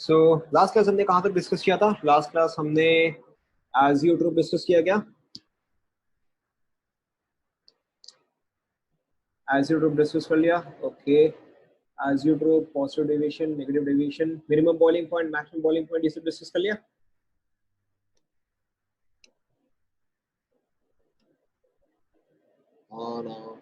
So last class हमने कहाँ तक डिस्कस किया था? लास्ट क्लास हमने एजियोट्रोप डिस्कस किया क्या? एजियोट्रोप डिस्कस कर लिया। Okay, azeotrope, positive deviation, negative deviation, minimum boiling point, maximum boiling point, ये सब डिस्कस कर लिया। हाँ ना,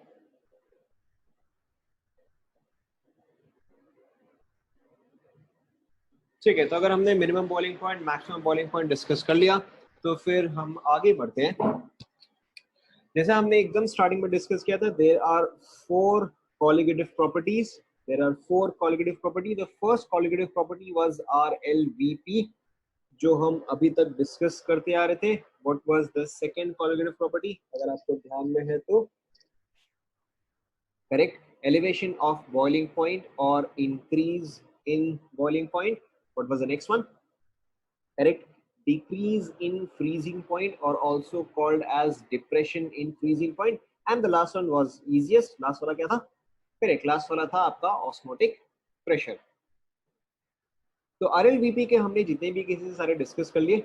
ठीक है। तो अगर हमने minimum boiling point, maximum boiling point discuss कर लिया तो फिर हम आगे बढ़ते हैं। जैसे हमने एकदम स्टार्टिंग में डिस्कस किया था, there are four colligative properties. There are four colligative property. The first colligative property was RLVP, जो हम अभी तक डिस्कस करते आ रहे थे। What was the second colligative property, अगर आपको ध्यान में है तो? Correct, elevation of boiling point और increase in boiling point. What was the next one? Correct, decrease in freezing point or also called as depression in freezing point. And the last one was easiest. Last वाला क्या था? Correct, last वाला था आपका osmotic pressure. तो RLVP के हमने जितने भी केसेस सारे डिस्कस कर लिए।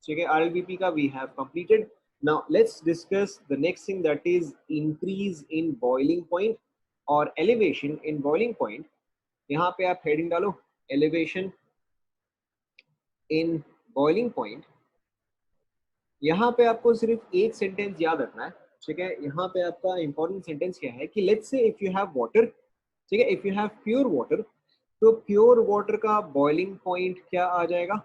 ठीक है, RLVP का we have completed. Now let's discuss the next thing, that is increase in boiling point और एलिवेशन इन बॉइलिंग पॉइंट। यहाँ पे आप हेडिंग डालो, एलिवेशन इन बॉइलिंग पॉइंट। यहाँ पे आपको सिर्फ एक सेंटेंस याद रखना है। ठीक है, यहाँ पे आपका इंपॉर्टेंट सेंटेंस क्या है कि let's say if you have water, ठीक है, if you have pure water, तो प्योर वाटर का बॉइलिंग पॉइंट क्या आ जाएगा?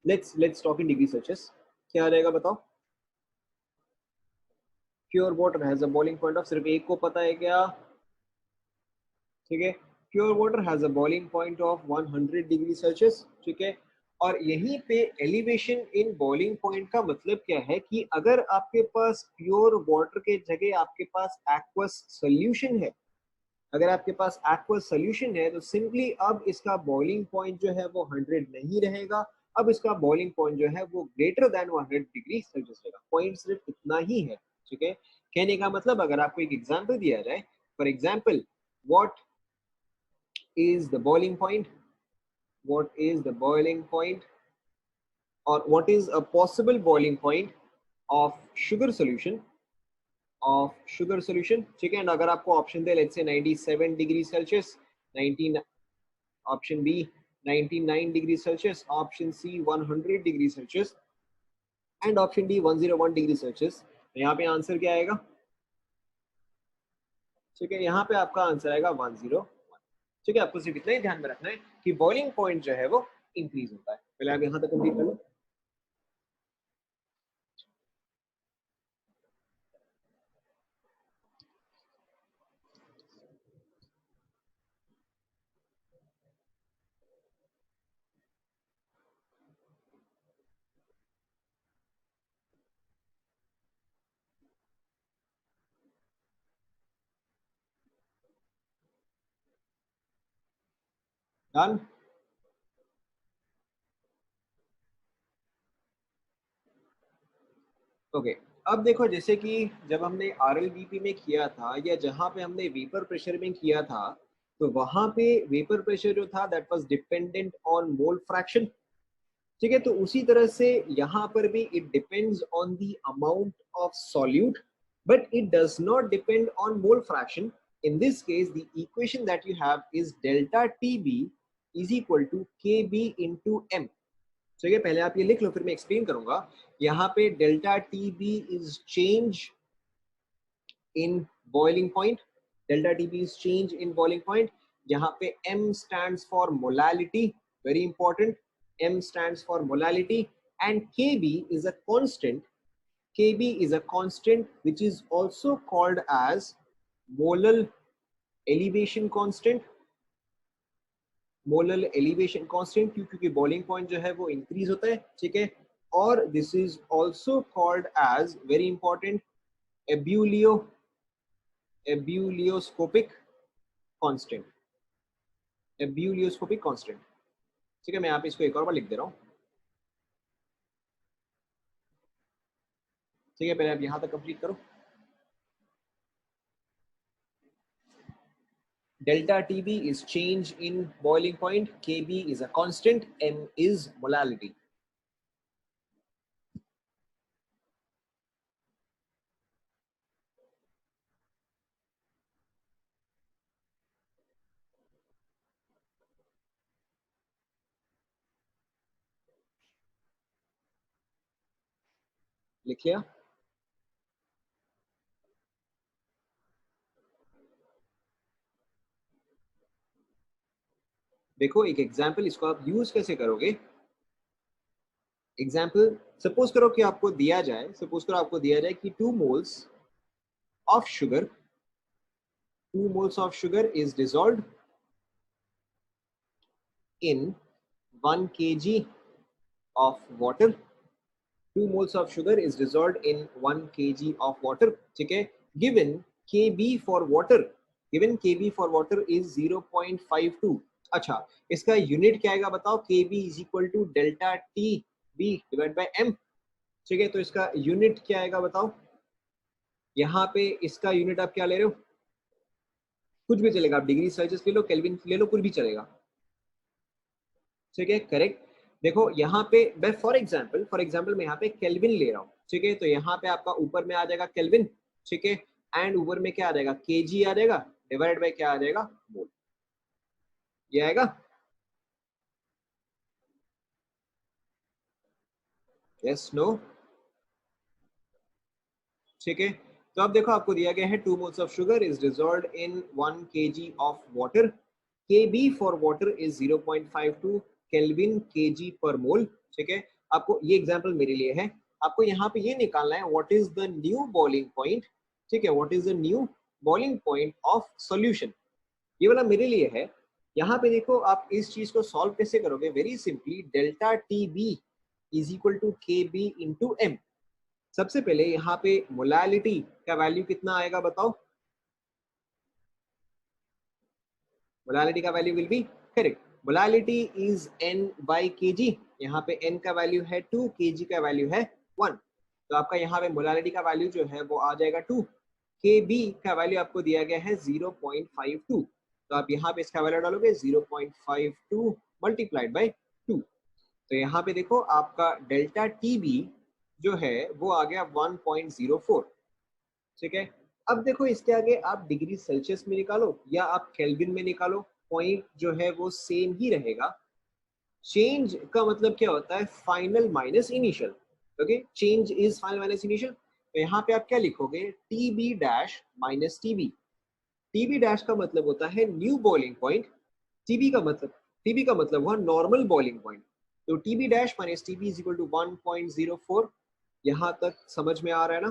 Let's talk in degree Celsius. क्या आ जाएगा बताओ? Pure water has a boiling point of, सिर्फ एक को पता है क्या? ठीक है, pure water has a boiling point of 100 degree Celsius. ठीक है, और यहीं पे एलिवेशन इन बॉइलिंग पॉइंट का मतलब क्या है कि अगर आपके पास प्योर वाटर के जगह आपके पास एक्वस सोल्यूशन है, अगर आपके पास एक्वस सोल्यूशन है, तो सिंपली अब इसका बॉइलिंग पॉइंट जो है वो 100 नहीं रहेगा। अब इसका बॉइलिंग पॉइंट जो है वो ग्रेटर देन 100 डिग्री सेल्सियस रहेगा। पॉइंट सिर्फ इतना ही है। ठीक है, कहने का मतलब अगर आपको एक एग्जांपल दिया जाए, for example, what is the boiling point? What is the boiling point, or what is a possible boiling point of sugar solution, of sugar solution? ठीक है, एंड अगर आपको option they, let's say 97 degree Celsius, 19, option B 99 degree Celsius, option C 100 degree Celsius and option D 101 degree Celsius, तो यहाँ पे answer क्या आएगा? ठीक है, यहाँ पे आपका आंसर आएगा 101। ठीक है, आपको सिर्फ इतना ही ध्यान में रखना है कि बॉइलिंग पॉइंट जो है वो इंक्रीज होता है। पहले आप यहाँ तक कंप्लीट कर लो। डन। ओके, अब देखो, जैसे कि जब हमने RLVP में किया था या जहां पे हमने वेपर प्रेशर में किया था, तो वहां पे वेपर प्रेशर जो था that was dependent on mole fraction. ठीक है, तो उसी तरह से यहाँ पर भी it depends on the amount of solute, but it does not depend on mole fraction. In this case the equation that you have is delta TB is equal to KB into M। ठीक है, पहले आप ये लिख लो, फिर मैं explain करूंगा। यहाँ पे delta TB is change in boiling point, delta TB is change in boiling point. यहाँ पे M stands for molality, very important, M stands for molality, and KB is a constant, KB is a constant which is also called as molar elevation constant, molar elevation constant, क्योंकि boiling point जो है वो increase होता है। ठीक है, और this is also called as, very important, ebullio ebullioscopic constant, ebullioscopic constant. ठीक है, मैं यहाँ पे इसको एक और बार लिख दे रहा हूँ। ठीक है, पहले आप यहाँ तक कंप्लीट करो। Delta TB is change in boiling point, KB is a constant, M is molality. लिख लिया? देखो एक एग्जाम्पल, इसको आप यूज कैसे करोगे? एग्जाम्पल सपोज करो कि आपको दिया जाए, सपोज करो आपको दिया जाए कि 2 moles of sugar, 2 moles of sugar is dissolved in 1 kg of water. 2 moles of sugar is dissolved in 1 kg of water. ठीक है? Given Kb for water, given Kb for water is 0.52. अच्छा, इसका unit क्या आएगा बताओ? Kb is equal to delta TB divided by M. ठीक है, तो इसका यूनिट क्या आएगा बताओ? यहाँ पे इसका यूनिट आप क्या ले रहे हो? कुछ भी चलेगा, आप डिग्री सेल्सियस ले लो, केल्विन ले लो, कुछ भी चलेगा। ठीक है, करेक्ट। देखो यहाँ पे मैं फॉर एग्जाम्पल मैं यहाँ पे केल्विन ले रहा हूँ। ठीक है, तो यहाँ पे आपका ऊपर में आ जाएगा केल्विन। ठीक है, एंड ऊपर में क्या आ जाएगा? केजी आ जाएगा, डिवाइड बाय क्या आ जाएगा? मोल। ये आएगा? Yes, no? ठीक है, तो अब देखो आपको दिया गया है 2 moles of sugar is dissolved in 1 kg of water. Kb for water is 0.52 kelvin KG पर मोल। ठीक है, आपको ये एग्जांपल मेरे लिए है, आपको यहाँ पे ये निकालना है what is the new boiling point. ठीक है, what is the new boiling point of solution, ये वाला मेरे लिए है। यहाँ पे देखो आप इस चीज को सॉल्व कैसे करोगे? Very simply, delta T B is equal to K B into M. सबसे पहले यहाँ पे मोलालिटी का वैल्यू कितना आएगा बताओ? मोलालिटी का value will be, correct, molality is n by K जी। यहाँ पे n का वैल्यू है 2, kg का वैल्यू है 1, तो आपका यहाँ पे मोलालिटी का वैल्यू जो है वो आ जाएगा 2। kb का वैल्यू आपको दिया गया है 0.52, तो आप यहाँ पे इसका वैल्यू डालोगे 0.52 मल्टीप्लाइड बाई 2, तो यहाँ पे देखो आपका डेल्टा टी बी जो है वो आ गया 1.04। ठीक है, अब देखो इसके आगे आप डिग्री सेल्सियस में निकालो या आप केल्विन में निकालो, पॉइंट जो है वो सेम ही रहेगा। चेंज का मतलब क्या होता है? Final minus initial. Okay, change is final minus initial, तो यहाँ पे आप क्या लिखोगे? T B dash minus TB. TB dash का मतलब होता है न्यू बॉइलिंग पॉइंट, टीबी का मतलब हुआ नॉर्मल बॉइलिंग पॉइंट, तो TB dash minus TB is equal to 1.04। यहाँ तक समझ में आ रहा है ना?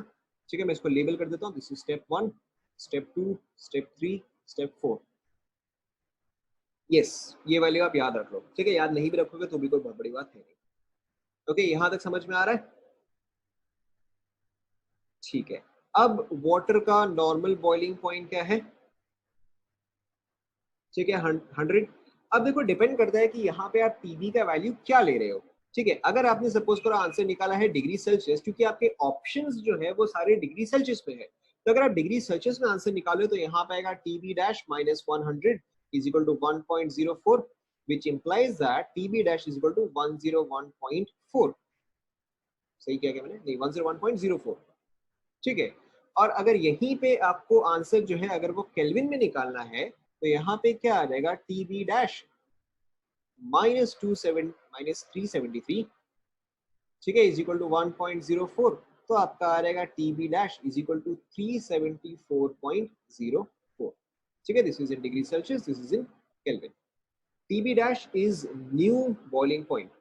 ठीक है, मैं इसको लेबल कर देता हूँ, this is step 1, step 2, step 3, step 4। Yes, ये वैल्यू आप याद रख लो। ठीक है, याद नहीं भी रखोगे तो भी कोई बहुत बड़ी बात है नहीं। ओके, यहाँ तक समझ में आ रहा है? ठीक है, अब वाटर का नॉर्मल बॉइलिंग पॉइंट क्या है? ठीक है, 100। अब देखो डिपेंड करता है कि यहाँ पे आप टीबी का वैल्यू क्या ले रहे हो। ठीक है, अगर आपने सपोज करो आंसर निकाला है डिग्री सेल्सियस, क्योंकि आपके ऑप्शंस जो है वो सारे डिग्री सेल्सियस में है, तो अगर आप डिग्री सेल्सियस में आंसर निकालो तो यहाँ पे आएगा TB dash minus 100 is equal to 1.04, which implies that TB dash is equal to 101.4। सही क्या मैंने? नहीं, 101.04। ठीक है, और अगर यहीं पे आपको आंसर जो है अगर वो केल्विन में निकालना है, तो यहाँ पे क्या आ जाएगा? टीबी डैश -373, ठीक है, इज इक्वल टू 1.04, तो आपका आ जाएगा TB dash is equal to 374.04। ठीक है, this is in degree Celsius, this is in Kelvin. TB dash is new boiling point.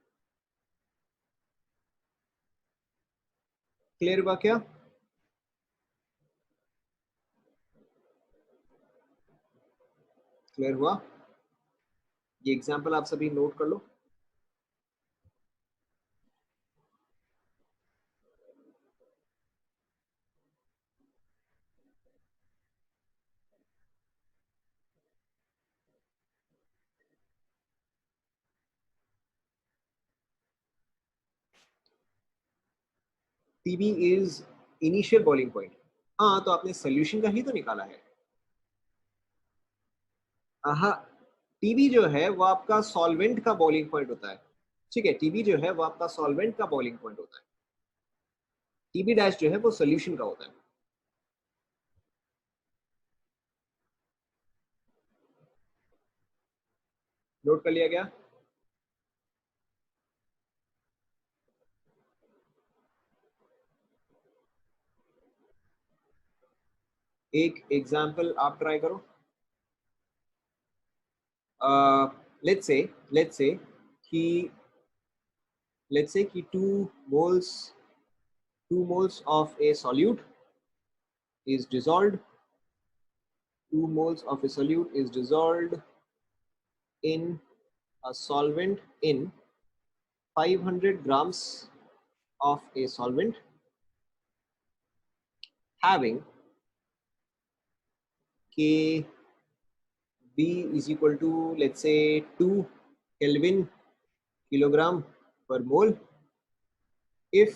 Clear हुआ क्या? क्लियर हुआ? ये एग्जाम्पल आप सभी नोट कर लो। TB is initial boiling point. हाँ, तो आपने सोल्यूशन का ही तो निकाला है। हाँ, टीबी जो है वो आपका सॉल्वेंट का बॉइलिंग पॉइंट होता है। ठीक है, टीबी जो है वो आपका सॉल्वेंट का बॉइलिंग पॉइंट होता है। टीबी डैश जो है वो सोल्यूशन का होता है। नोट कर लिया गया? एक एग्जाम्पल आप ट्राई करो। लेट्स से लेट्स से कि moles 2 moles of a solute is dissolved 2 moles of a solute is dissolved in a solvent in 500 grams of a solvent having Kb is equal to, let's say, 2 Kelvin kilogram per mole. If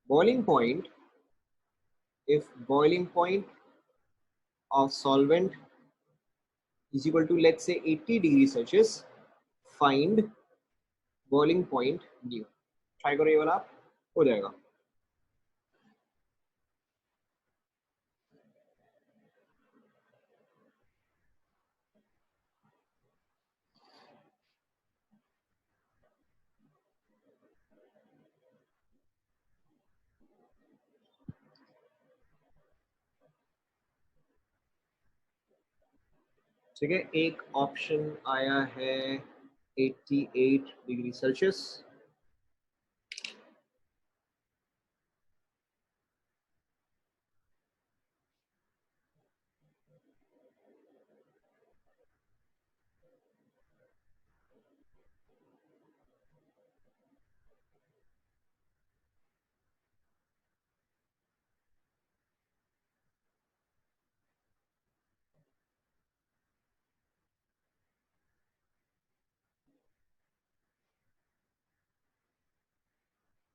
boiling point if boiling point of solvent is equal to, let's say, 80 degrees Celsius, find boiling point new. Try करो ये वाला, आप हो जाएगा। ठीक है, एक option आया है 88 डिग्री सेल्सियस।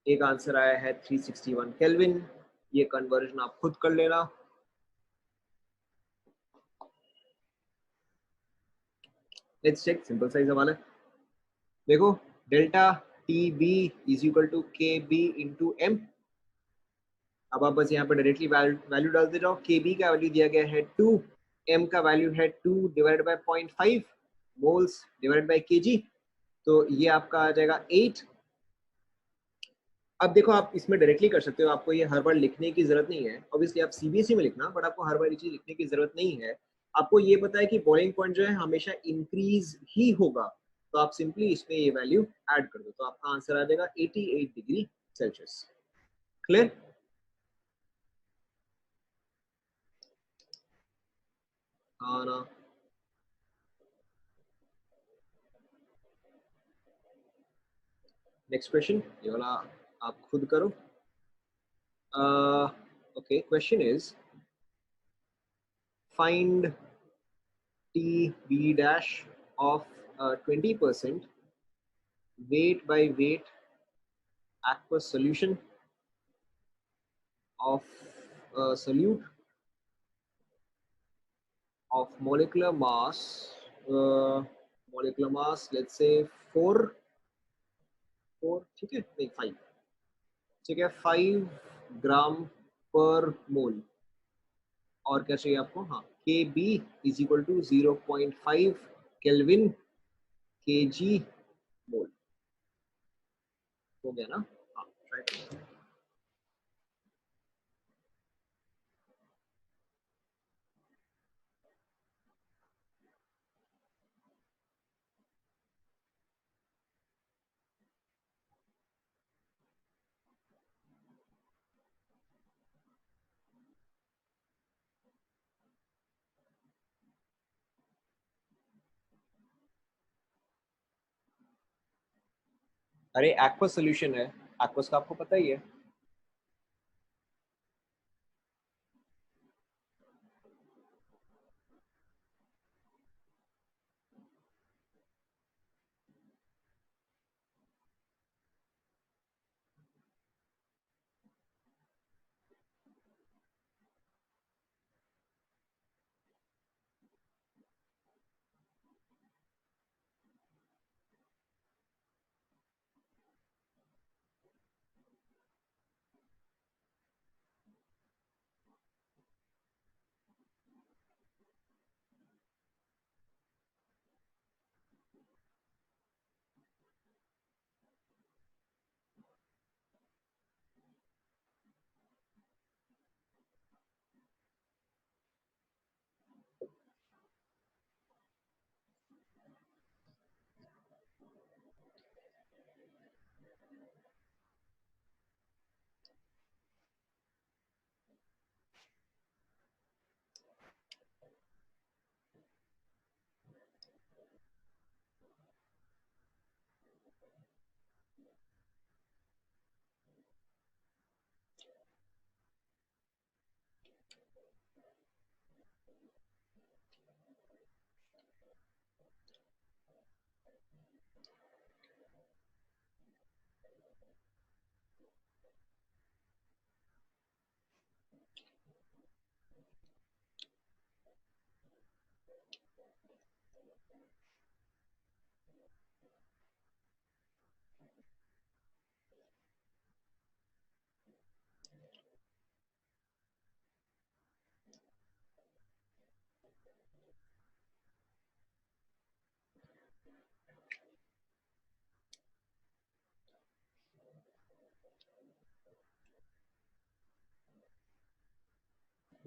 एक आंसर आया है 361 केल्विन। ये कन्वर्जन आप खुद कर लेना। लेट्स चेक, सिंपल साइज सवाल है। देखो, delta T B is equal to K B into M. अब आप बस यहाँ पर डायरेक्टली वैल्यू डालते जाओ। के बी का वैल्यू दिया गया है 2, एम का वैल्यू है 2 divided by 0.5 moles divided by KG, तो ये आपका आ जाएगा 8। अब देखो, आप इसमें डायरेक्टली कर सकते हो, आपको ये हर बार लिखने की जरूरत नहीं है। ऑब्वियसली आप सीबीएसई में लिखना, बट आपको हर बार ये चीज लिखने की जरूरत नहीं है। आपको ये पता है कि बॉइलिंग पॉइंट जो है हमेशा इंक्रीज ही होगा, तो आप सिंपली इसमें ये वैल्यू ऐड कर दो, तो आपका आंसर आ जाएगा 88 डिग्री सेल्सियस। क्लियर? हाँ ना। नेक्स्ट क्वेश्चन, ये वाला आप खुद करो। Okay, question is find T B dash of 20% weight by weight aqueous solution of a solute of uh, molecular mass, let's say 4 ठीक है, नहीं 5, ठीक है, 5 ग्राम पर मोल। और क्या चाहिए आपको? हाँ, K B is equal to 0.5 Kelvin K G मोल। हो गया ना? हाँ, राइट। अरे एक्वस सोल्यूशन है, एक्वस का आपको पता ही है।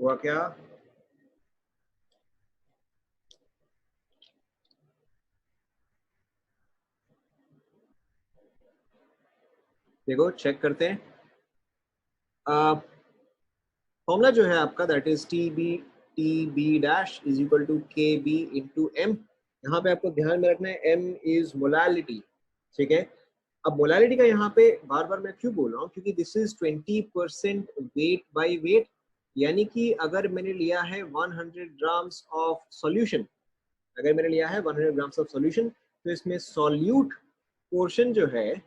हुआ क्या? देखो चेक करते हैं। फॉर्मूला जो है आपका that is T B dash is equal to K B into M. यहाँ पे आपको ध्यान में रखना है एम इज मोलालिटी, ठीक है। अब मोलालिटी का यहाँ पे बार बार मैं क्यों बोल रहा हूँ, क्योंकि this is 20% weight by weight, यानी कि अगर मैंने लिया है 100 ग्राम्स ऑफ सॉल्यूशन, अगर मैंने लिया है 100 ग्राम्स ऑफ सॉल्यूशन, तो इसमें सॉल्यूट पोर्शन जो है,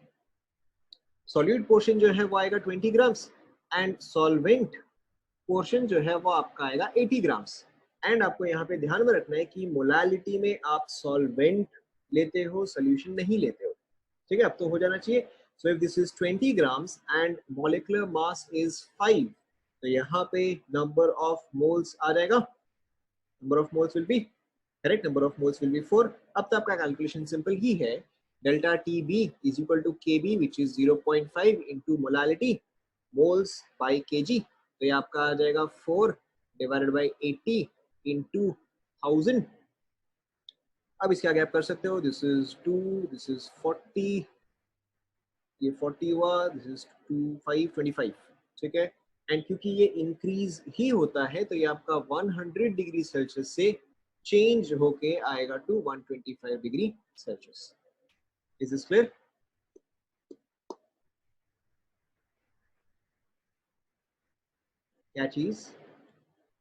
सॉल्यूट पोर्शन जो है वो आएगा 20 ग्राम्स एंड सॉल्वेंट पोर्शन जो है वो आपका आएगा 80 ग्राम्स। एंड आपको यहाँ पे ध्यान में रखना है कि मोलालिटी में आप सॉल्वेंट लेते हो, सोल्यूशन नहीं लेते हो, ठीक है। अब तो हो जाना चाहिए। So if this is 20 grams and molecular mass is 5, तो यहाँ पे नंबर ऑफ मोल्स आ जाएगा, number of moles will be correct, number of moles will be 4। अब तो आपका कैलकुलेशन सिंपल ही है, delta T B is equal to K B which is 0.5 into molality moles by K G. तो ये आपका आ जाएगा 4 डिवाइडेड बाई 80 इंटू 1000। अब इसके आगे आप कर सकते हो, दिस इज 2, दिस इज 40, ये 40 हुआ, दिस इज 2 5 25, ठीक है। एंड क्योंकि ये इंक्रीज ही होता है तो ये आपका 100 डिग्री सेल्सियस से चेंज होके आएगा to 125 degree Celsius. Is this clear? क्या चीज?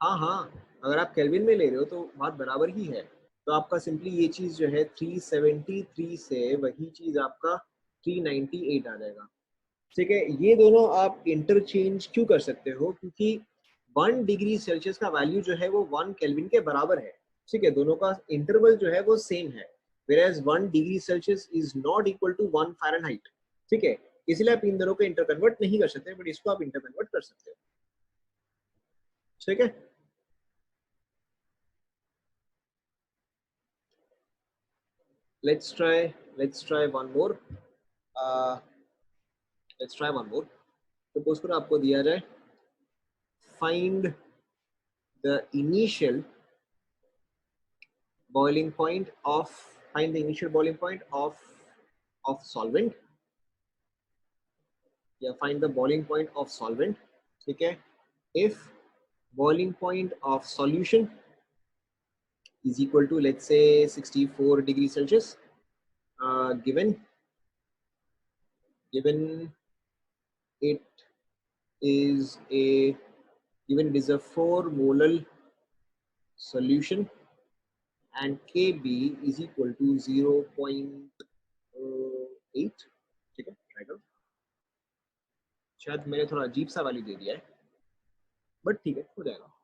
हाँ हाँ, अगर आप केल्विन में ले रहे हो तो बात बराबर ही है। तो आपका सिंपली ये चीज जो है 373 से वही चीज आपका 398 आ जाएगा, ठीक है। ये दोनों आप इंटरचेंज क्यों कर सकते हो, क्योंकि 1 डिग्री सेल्सियस का वैल्यू जो है वो 1 केल्विन के बराबर है, ठीक है। दोनों का इंटरवल जो है वो सेम है, whereas 1 degree Celsius is not equal to 1 Fahrenheit, ठीक है। इसलिए आप इन दोनों को इंटर कन्वर्ट नहीं कर सकते, बट इसको आप इंटर कन्वर्ट कर सकते हो, ठीक है। Let's try one more, let's try one more. Suppose करो आपको दिया जाए find the initial boiling point of find the initial boiling point of solvent या find the boiling point of solvent, ठीक है। if boiling point of solution is equal to let's say 64 degrees Celsius, given it is a given it is a 4 molar solution and Kb is equal to 0.8, ठीक है। Try करो, शायद मैंने थोड़ा अजीब सा वैल्यू दे दिया है, बट ठीक है हो जाएगा।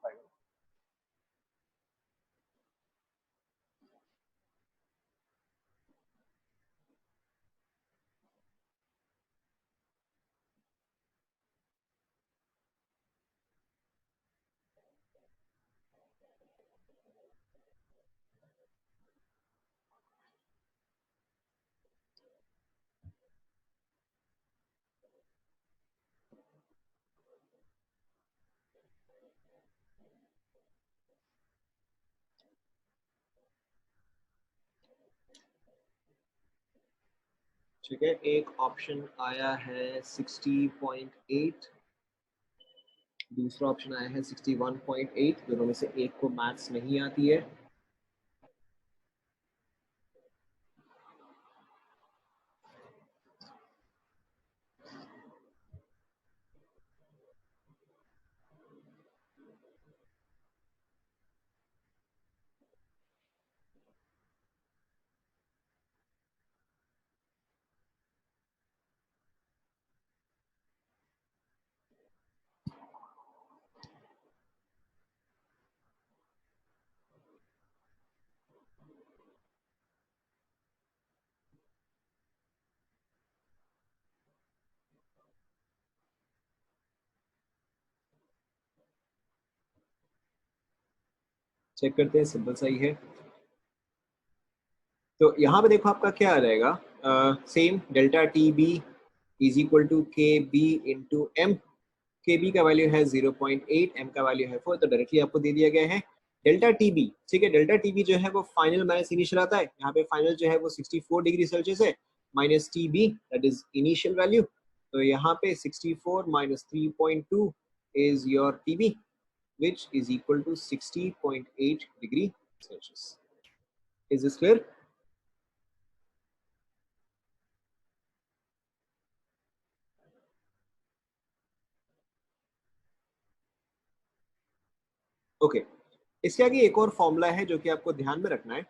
ठीक है, एक ऑप्शन आया है 60.8, दूसरा ऑप्शन आया है 61.8, दोनों में से एक को मैथ्स नहीं आती है। चेक करते हैं, सिंपल सा ही है। तो यहाँ पे देखो आपका क्या आ जाएगा, same delta T B is equal to K B into M, Kb का वैल्यू है 0.8, m का वैल्यू है 4, तो डायरेक्टली आपको दे दिया गया है डेल्टा टीबी। ठीक है, डेल्टा टीबी जो है वो फाइनल माइनस इनिशियल आता है, यहाँ पे फाइनल जो है वो 64 डिग्री सेल्सियस है, minus TB that is initial value. तो यहाँ पे 64 minus 3.2 is your TB which is equal to 60.8 degree Celsius. Is this clear? Okay, इसके आगे एक और फॉर्मूला है जो कि आपको ध्यान में रखना है।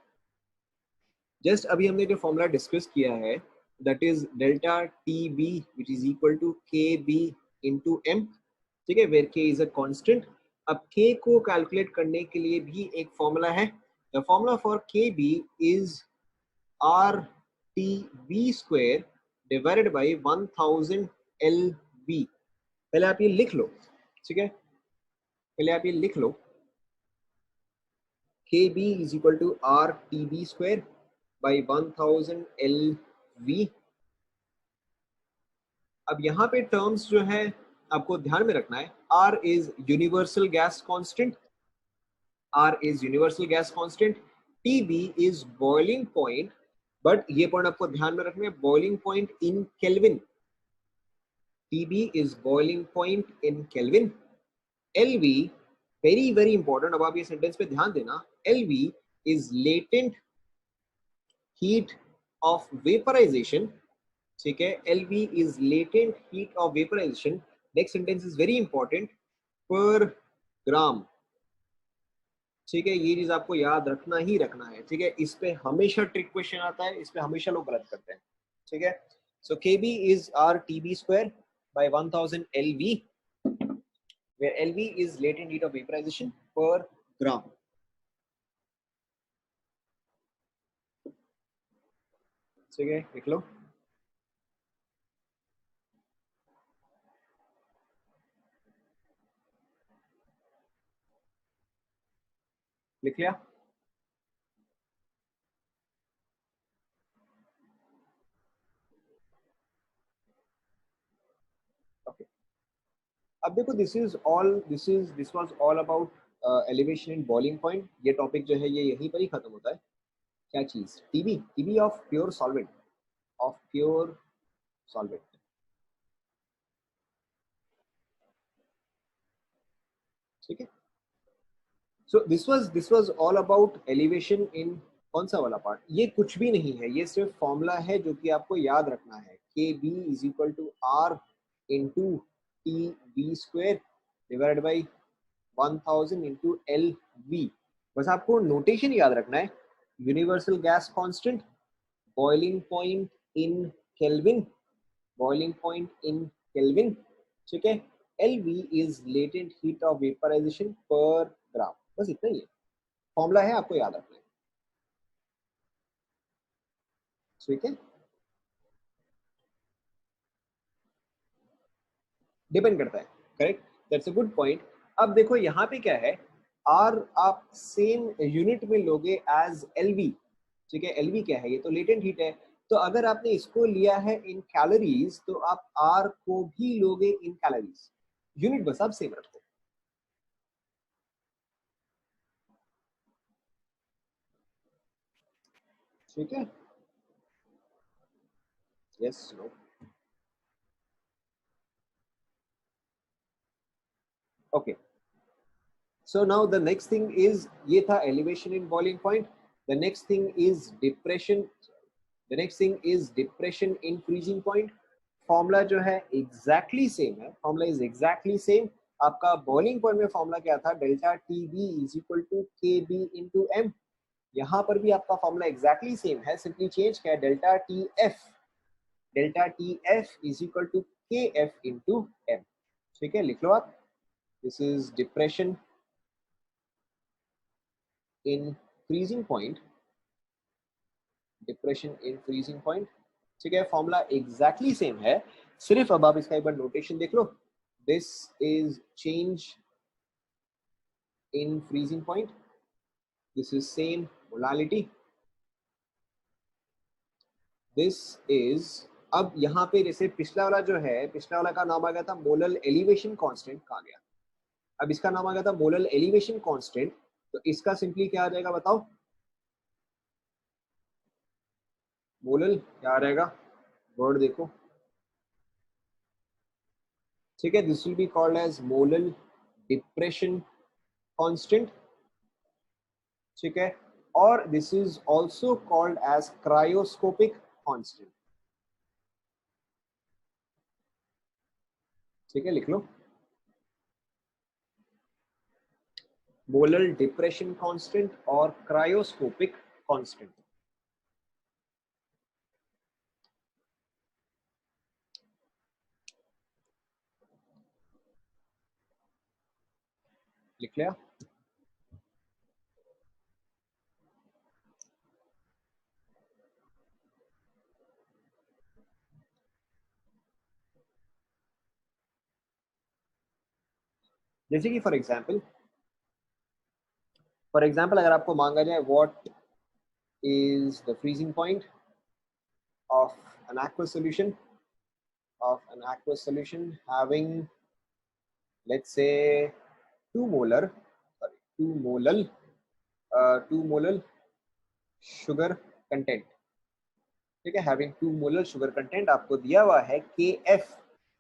जस्ट अभी हमने जो फॉर्मूला डिस्कस किया है that is delta T B which is equal to K B into M. ठीक है, वेयर के इज अ कांस्टेंट। अब के को कैलकुलेट करने के लिए भी एक फॉर्मूला है। The formula for K B is R T B square divided by 1000 L B. पहले आप ये लिख लो, ठीक है, पहले आप ये लिख लो, K B is equal to R T B square by 1000 L V. अब यहाँ पे टर्म्स जो है आपको ध्यान में रखना है, R is universal gas constant, R is universal gas constant, TB is boiling point, but ये पॉइंट आपको ध्यान में रखना है, boiling point in Kelvin. TB is boiling point in Kelvin. LV very very important, अब आप ये सेंटेंस पे ध्यान देना, LV is latent heat of vaporization. ठीक है, LV is latent heat of vaporization. Next sentence is very important, per gram. ठीक है, ये चीज आपको याद रखना ही रखना है। ठीक है, इस पे हमेशा ट्रिक क्वेश्चन आता है, इस पे हमेशा लोग गलत करते हैं। ठीक है, सो KB is R TB square by 1000 LV, where LV is latent heat of vaporization per gram. ठीक है, लिख लो। लिख लिया? ओके, अब देखो, this was all about elevation in boiling point. ये टॉपिक जो है ये यहीं पर ही खत्म होता है। क्या चीज? TB, TB of pure solvent, of pure solvent. ठीक है, so this was all about elevation in, कौन सा वाला पार्ट? ये कुछ भी नहीं है, ये सिर्फ फॉर्मूला है जो कि आपको याद रखना है। K B is equal to R into T B square divide by 1000 into L V. बस आपको नोटेशन याद रखना है, universal gas constant, boiling point in Kelvin, boiling point in Kelvin. ठीक है, L V is latent heat of vaporization per gram. बस इतना ही है, फॉर्मूला है, आपको याद रखना है। ठीक है, डिपेंड करता है, correct, that's a good point. अब देखो यहाँ पे क्या है, आर आप सेम यूनिट में लोगे एज एलवी। ठीक है, एलवी क्या है? ये तो लेटेंट हीट है। तो अगर आपने इसको लिया है इन कैलोरीज तो आप आर को भी लोगे इन कैलोरीज, यूनिट बस आप सेम रखो। ठीक है, yes, no, okay. So now the next thing is, ये था elevation in boiling point. The next thing is depression. The next thing is depression in freezing point. Formula जो है exactly same है, फॉर्मूला is exactly same. आपका boiling point में formula क्या था? Delta T B is equal to K B into M. यहाँ पर भी आपका फॉर्मूला exactly सेम है, सिंपली चेंज क्या है? Delta T F, delta T F is equal to K F into M. ठीक है, लिख लो आप, this is depression in freezing point, depression in freezing point. ठीक है, फॉर्मूला एग्जैक्टली सेम है, सिर्फ अब आप इसका एक बार नोटेशन देख लो। This is change in freezing point, this is same molality, this is अब यहाँ पे जैसे पिछला वाला जो है, पिछला वाला का नाम आ गया था मोलल एलिवेशन कांस्टेंट, कहा गया। अब इसका नाम आ गया था मोलल एलिवेशन कांस्टेंट, तो इसका सिंपली क्या आ जाएगा बताओ? मोलल क्या आ जाएगा, वर्ड देखो, ठीक है, this will be called as molal depression constant, ठीक है, और this is also called as cryoscopic constant, ठीक है, लिख लो, मोलल डिप्रेशन कांस्टेंट और क्रायोस्कोपिक कांस्टेंट। लिख लिया? जैसे कि फॉर एग्जाम्पल अगर आपको मांगा जाए what is the freezing point of an aqueous solution having, let's say, 2 molar, sorry, 2 molal 2 molal sugar content, ठीक है, हैविंग 2 मोलर शुगर कंटेंट आपको दिया हुआ है KF,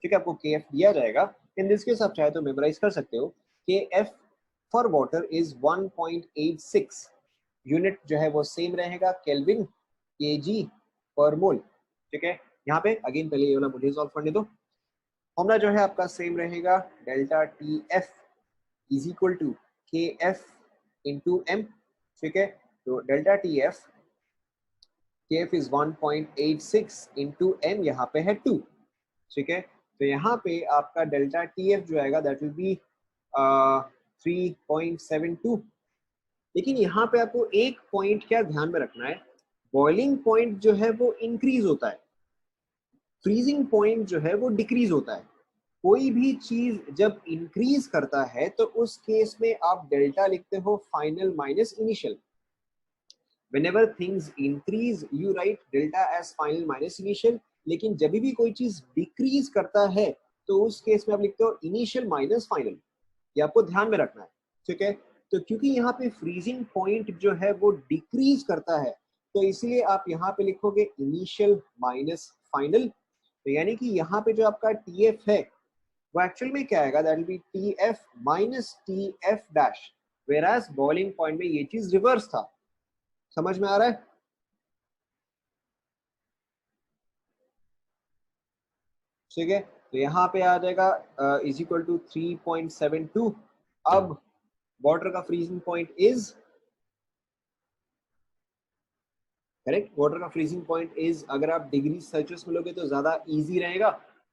ठीक है, आपको KF दिया जाएगा। इन दिस केस आप चाहे तो मेमोराइज कर सकते हो, KF for water is 1.86, unit जो है वो सेम रहेगा, केल्विन केजी पर मोल, ठीक है। यहाँ पे अगेन पहले ये वाला मुझे सॉल्व करने दो। फॉर्मूला जो है आपका सेम रहेगा, delta T F is equal to K F into M, ठीक है, तो delta T F KF is 1.86 into M, यहाँ पे है 2, ठीक है, तो यहाँ पे आपका डेल्टा TF जो आएगा दैट विल बी 3.72। लेकिन यहाँ पे आपको एक पॉइंट क्या ध्यान में रखना है, बॉइलिंग पॉइंट जो है वो इंक्रीज होता है, फ्रीजिंग पॉइंट जो है वो डिक्रीज होता है। कोई भी चीज जब इंक्रीज करता है तो उस केस में आप डेल्टा लिखते हो final minus initial. whenever things increase you write delta as final minus initial, लेकिन जब भी कोई चीज डिक्रीज करता है तो उस केस में आप लिखते हो इनिशियल माइनस फाइनल, ये आपको ध्यान में रखना है, ठीक है। तो क्योंकि यहाँ पे फ्रीजिंग पॉइंट जो है वो डिक्रीज करता है तो इसलिए आप यहाँ पे लिखोगे इनिशियल माइनस फाइनल, तो यानी कि यहाँ पे जो आपका TF है वो एक्चुअल में क्या आएगा, that will be TF minus TF dash, where as boiling point में ये चीज रिवर्स था। समझ में आ रहा है? ठीक है, तो यहाँ पे आ जाएगा इज इक्वल टू 3.72। अब वाटर का freezing point is, correct, water का फ्रीजिंग पॉइंट इज, अगर आप डिग्री सेल्सियस में लोगे तो ज्यादा इजी रहेगा,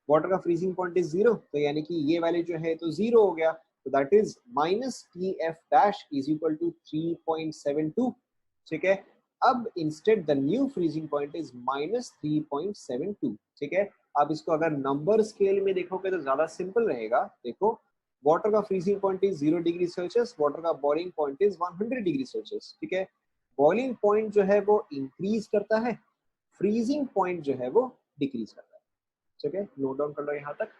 वाटर का फ्रीजिंग पॉइंट इज 0, तो यानी कि ये वैल्यू जो है तो 0 हो गया, तो that is minus T F dash is equal to 3.72, ठीक है। अब instead the new freezing point is minus 3.72, ठीक है। अब इसको अगर नंबर स्केल में देखोगे तो ज्यादा सिंपल रहेगा, देखो, वाटर का freezing point is 0 degree Celsius, water का boiling point is 100 degree Celsius, ठीक है। बॉइलिंग पॉइंट जो है वो इंक्रीज करता है, फ्रीजिंग पॉइंट जो है वो डिक्रीज करता है, ठीक है, नोट डाउन कर लो यहाँ तक।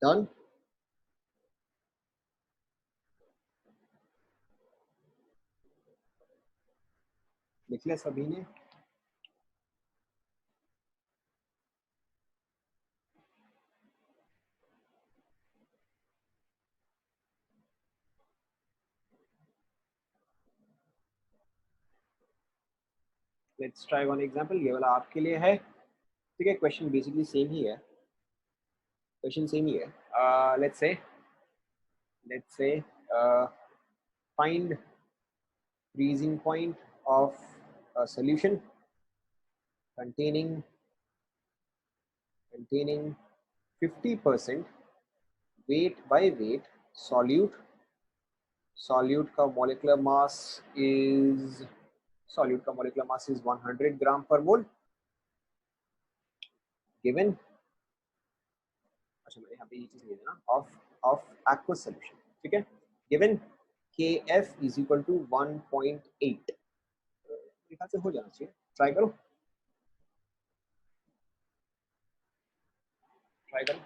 डन, लिख लिया सभी ने? लेट्स ट्राई वन एग्जांपल, ये वाला आपके लिए है, ठीक है। क्वेश्चन बेसिकली सेम ही है, क्वेश्चन सेम ही है। Let's say find freezing point of a solution containing 50% weight by weight solute. solute का molecular mass is solute का molecular mass is 100 gram per mole given, अच्छा मैंने यहाँ पे ये चीज ले देना, of aqueous solution, ठीक है। given kf is equal to 1.8, मेरे ख्याल से हो जाना चाहिए, ट्राई करो, ट्राई करो।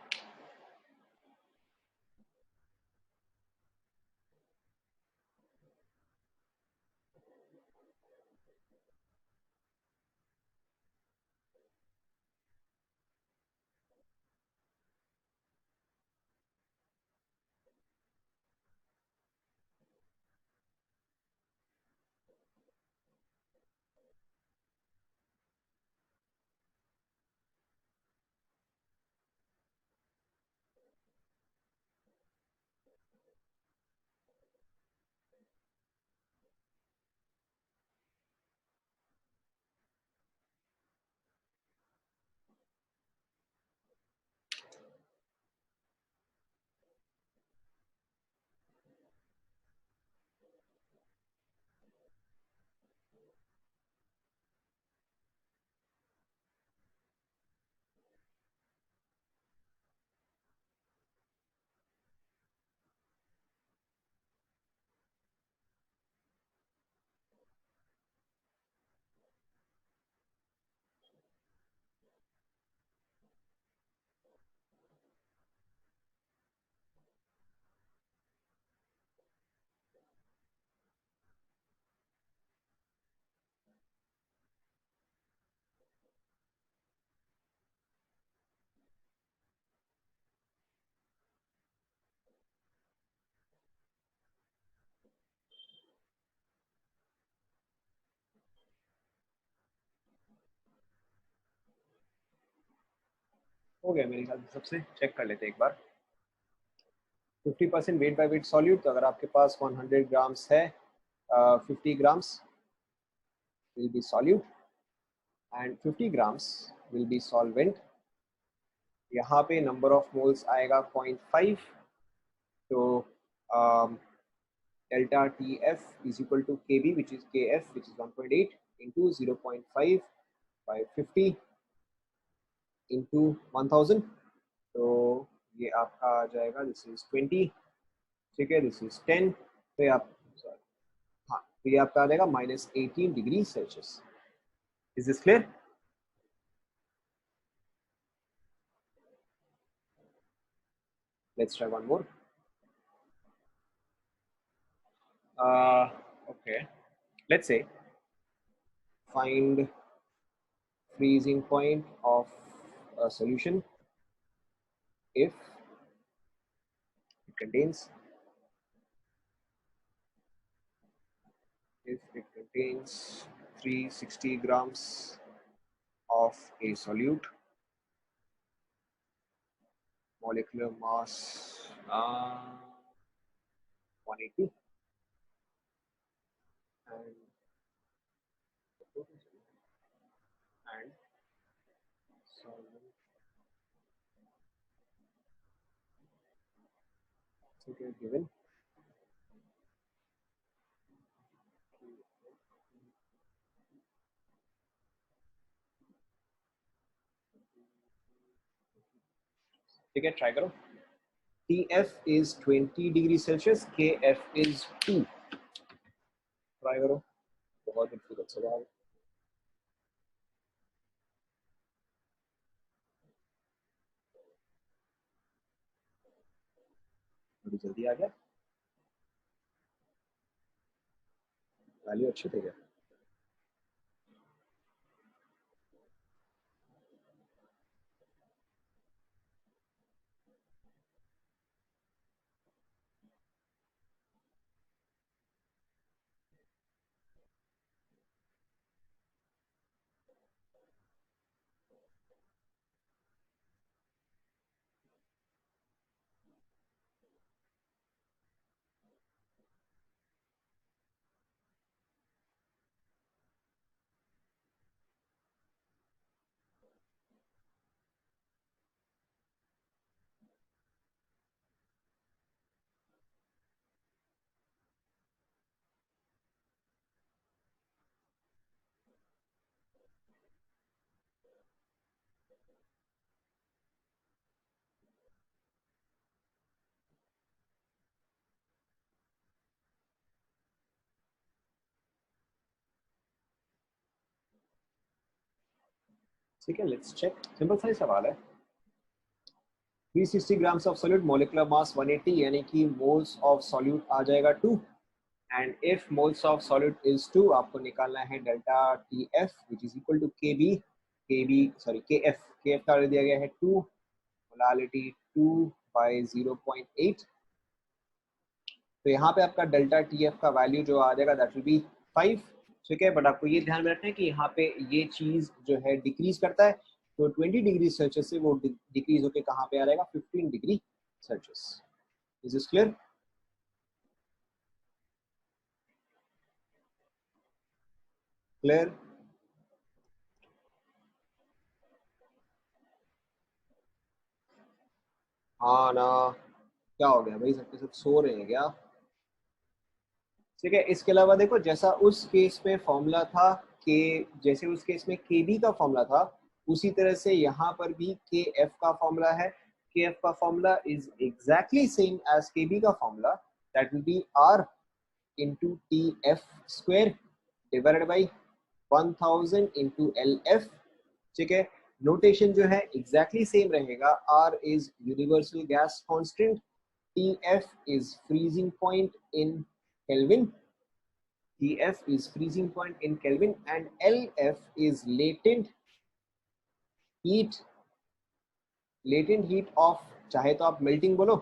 हो गया मेरे ख्याल से, सबसे चेक कर लेते हैं एक बार। 50% वेट बाय वेट सॉल्यूट, तो अगर आपके पास 100 ग्राम्स है, 50 grams will be solute and 50 grams will be solvent. यहाँ पे नंबर ऑफ मोल्स आएगा 0.5, तो delta TF is equal to KB, which is KF, which is 1.8 into 0.5 by 50 into 1000, तो ये आपका आ जाएगा, दिस इज 20, ठीक है, दिस इज 10, तो ये आप, हाँ, तो ये आपका आ जाएगा -18 degree Celsius. Is this clear? Let's try one more. Okay, let's say find freezing point of a solution if it contains if it contains 360 grams of a solute, molecular mass 180, and solvent, okay, given, ठीक है, try करो। TF is 20 degree Celsius, KF is 2, try करो, बहुत खूबसूरत सवाल, बड़ी जल्दी आ गया, वैल्यू अच्छी थी क्या? ठीक है, लेट्स चेक, सिंपल सा ही सवाल है। 360 grams of solute, molecular mass 180, यानी कि मोल्स ऑफ सॉल्यूट आ जाएगा 2, and if moles of solute is 2, आपको निकालना है delta T F which is equal to K B, sorry K F का दिया गया है 2, मोलालिटी 2 बाई 0.8। तो यहाँ पे आपका डेल्टा टी एफ का वैल्यू जो आ जाएगा दैट विल बी 5। ठीक है, बट आपको ये ध्यान में रखना है कि यहाँ पे ये चीज जो है डिक्रीज करता है, तो 20 डिग्री सेल्सियस से वो डिक्रीज होके कहाँ पे आ जाएगा, 15 degree Celsius. Is this clear? Clear? हाँ ना, क्या हो गया भाई, सबके सब सो रहे हैं क्या? ठीक है, इसके अलावा देखो, जैसा उस केस में फॉर्मूला था के, जैसे उस केस में के बी का फॉर्मूला था, उसी तरह से यहाँ पर भी के एफ का फॉर्मूला है। के एफ का formula is exactly same as K B का formula, that will be R into T F square divided by 1000 into L F. ठीक है, नोटेशन जो है एग्जैक्टली सेम रहेगा। R is universal gas constant, T F is freezing point in Kelvin, TF is freezing point in Kelvin, and LF is heat latent heat of, चाहे तो आप melting बोलो,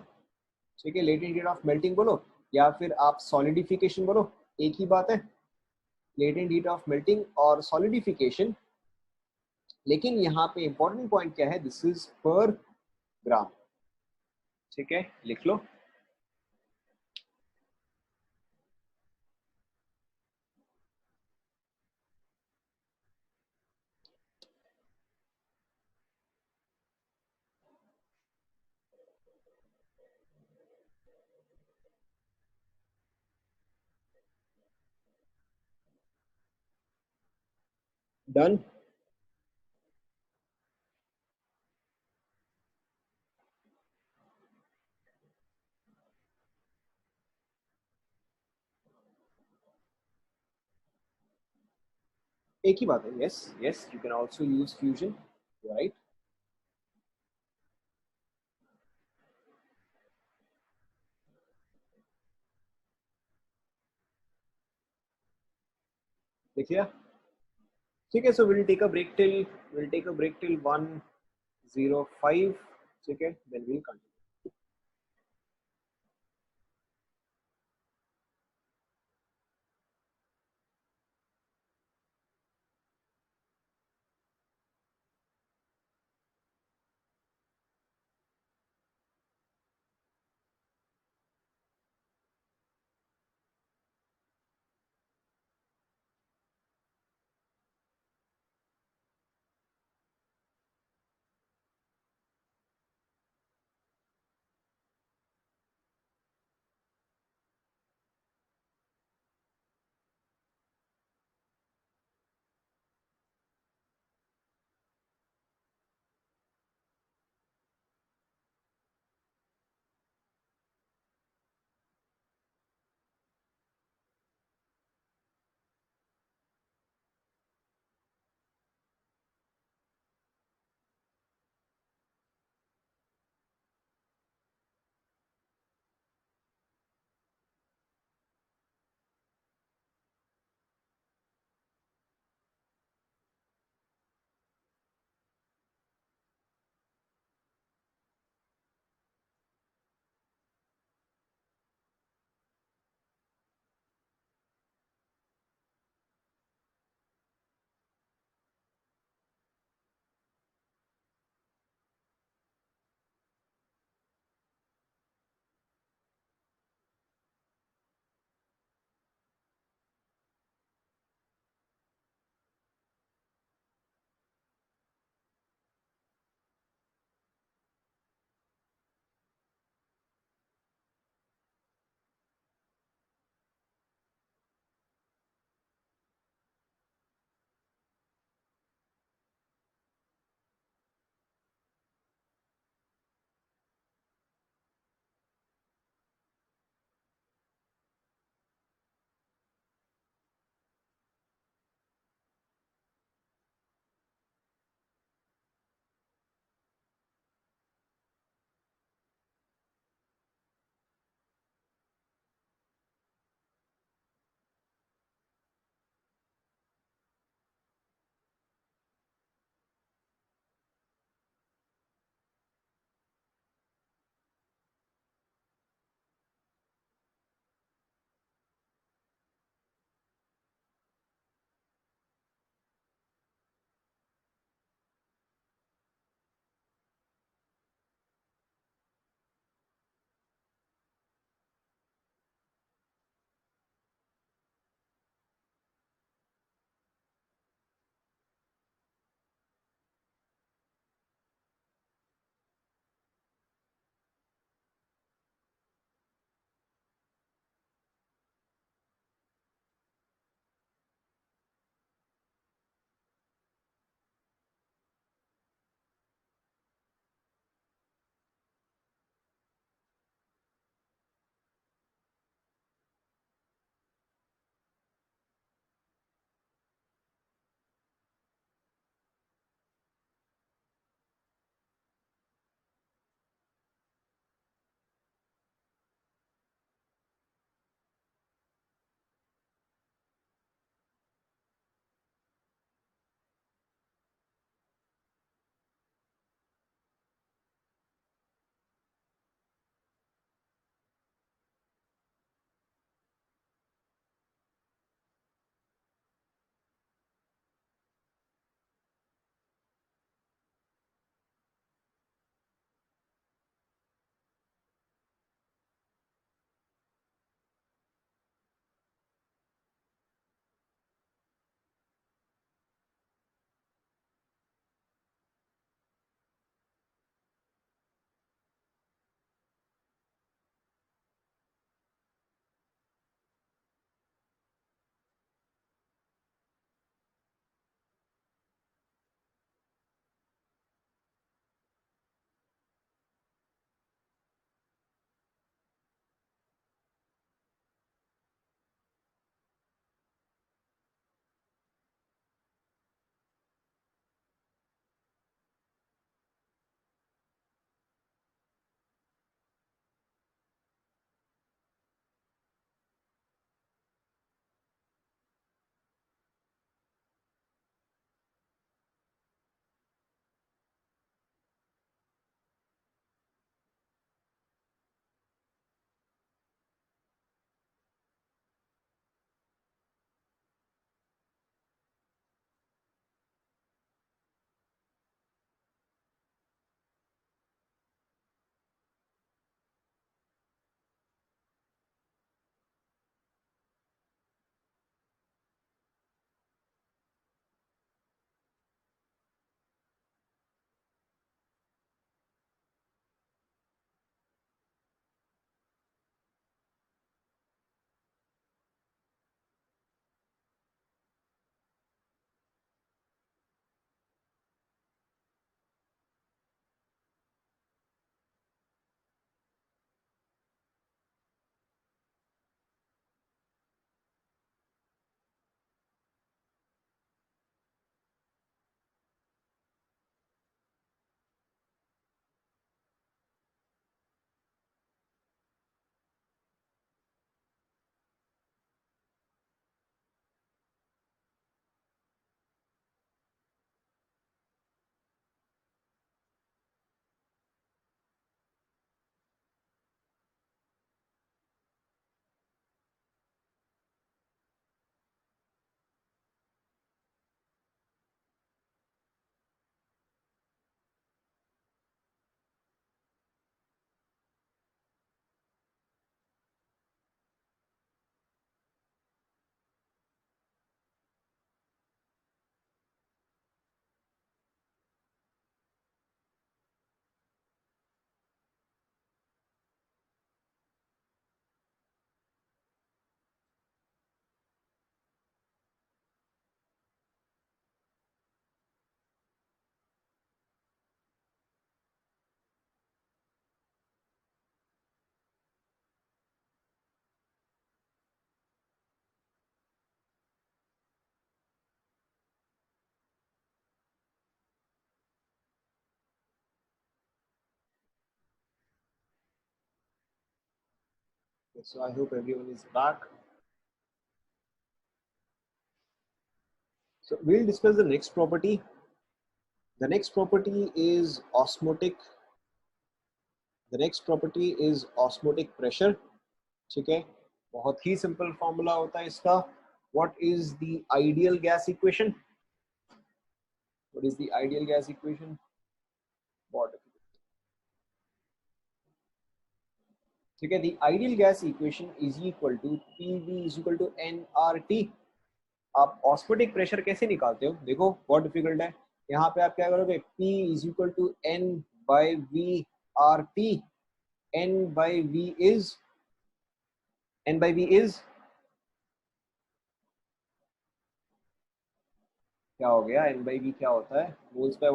ठीक है, लेटेंट हीट ऑफ मेल्टिंग बोलो, या फिर आप सॉलिडिफिकेशन बोलो, एक ही बात है, लेटेंट हीट ऑफ मेल्टिंग और सॉलिडिफिकेशन। लेकिन यहाँ पे इंपॉर्टेंट पॉइंट क्या है, दिस इज पर ग्राम। ठीक है, लिख लो। डन। एक ही बात है, yes yes, you can also use fusion, right. देख लिया? ठीक है, so will take a break till 1:05। ठीक है, then will continue. So I hope everyone is back. So we'll discuss the next property. The next property is osmotic. The next property is osmotic pressure. ठीक है, बहुत ही simple formula होता है इसका. What is the ideal gas equation? What is the ideal gas equation? What? ठीक है, the ideal gas equation is equal to PV is equal to nRT. आप osmotic pressure कैसे निकालते हो? देखो बहुत डिफिकल्ट है. यहाँ पे आप क्या करोगे? P is equal to N by V RT. N by V is क्या हो गया? N by V क्या होता है? मोल्स पे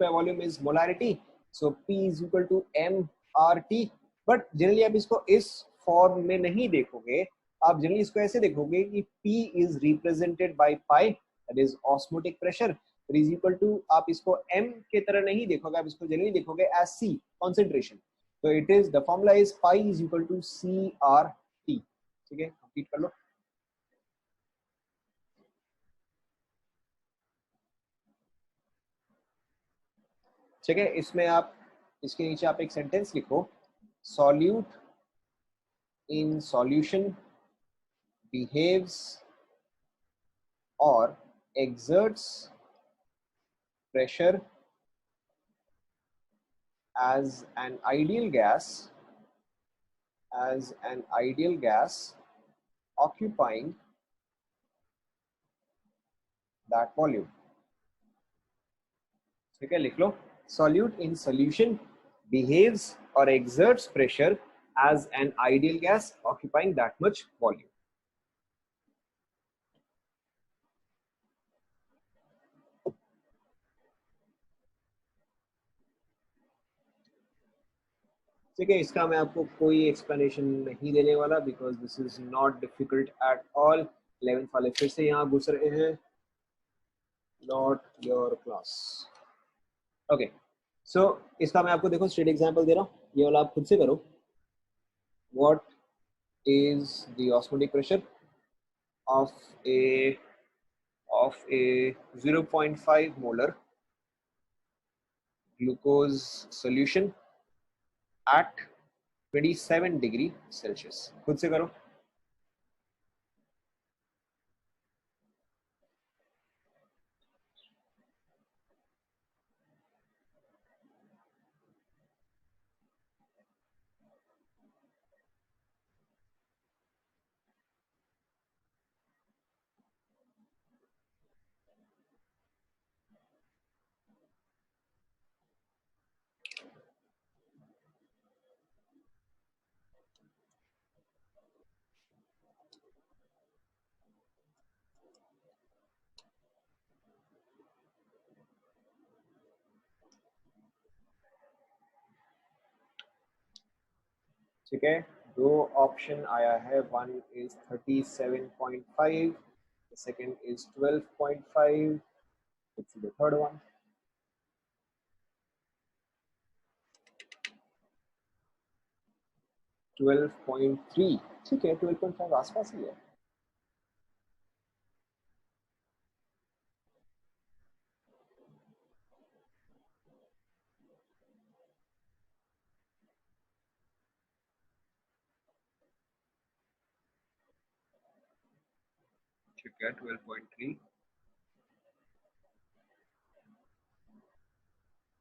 volume is molarity. So P is equal to mRT. But generally आप इसको इस फॉर्म में नहीं देखोगे. आप जनरली इसको ऐसे देखोगे कि P is represented by pi, that is osmotic pressure, is equal to, आप इसको M के तरह नहीं देखोगे, आप इसको जनरली देखोगे as C, concentration. So it is, the formula is pi is equal to CRT. ठीक है, कंप्लीट कर लो. ठीक है, इसमें आप, इसके नीचे आप एक सेंटेंस लिखो. Solute in solution behaves or exerts pressure as an ideal gas, occupying that volume. ठीक है, लिख लो. Solute in solution behaves or exerts pressure as an ideal gas occupying that much volume. ठीक है, इसका मैं आपको कोई एक्सप्लेनेशन नहीं देने वाला, because this is not difficult at all. 11th वाले फिर से यहाँ घुस रहे हैं. Not your class. ओके, सो इसका मैं आपको देखो स्ट्रेट एग्जांपल दे रहा हूँ, ये वाला आप खुद से करो. What is the osmotic pressure of A 0.5 molar glucose solution at 27 degree Celsius. खुद से करो. ठीक है, दो ऑप्शन आया है. One is 37.5, the second is 12.5. Let's see the third one. 12.3. ठीक है, 12.5 आसपास ही है. ठीक है, 12.3.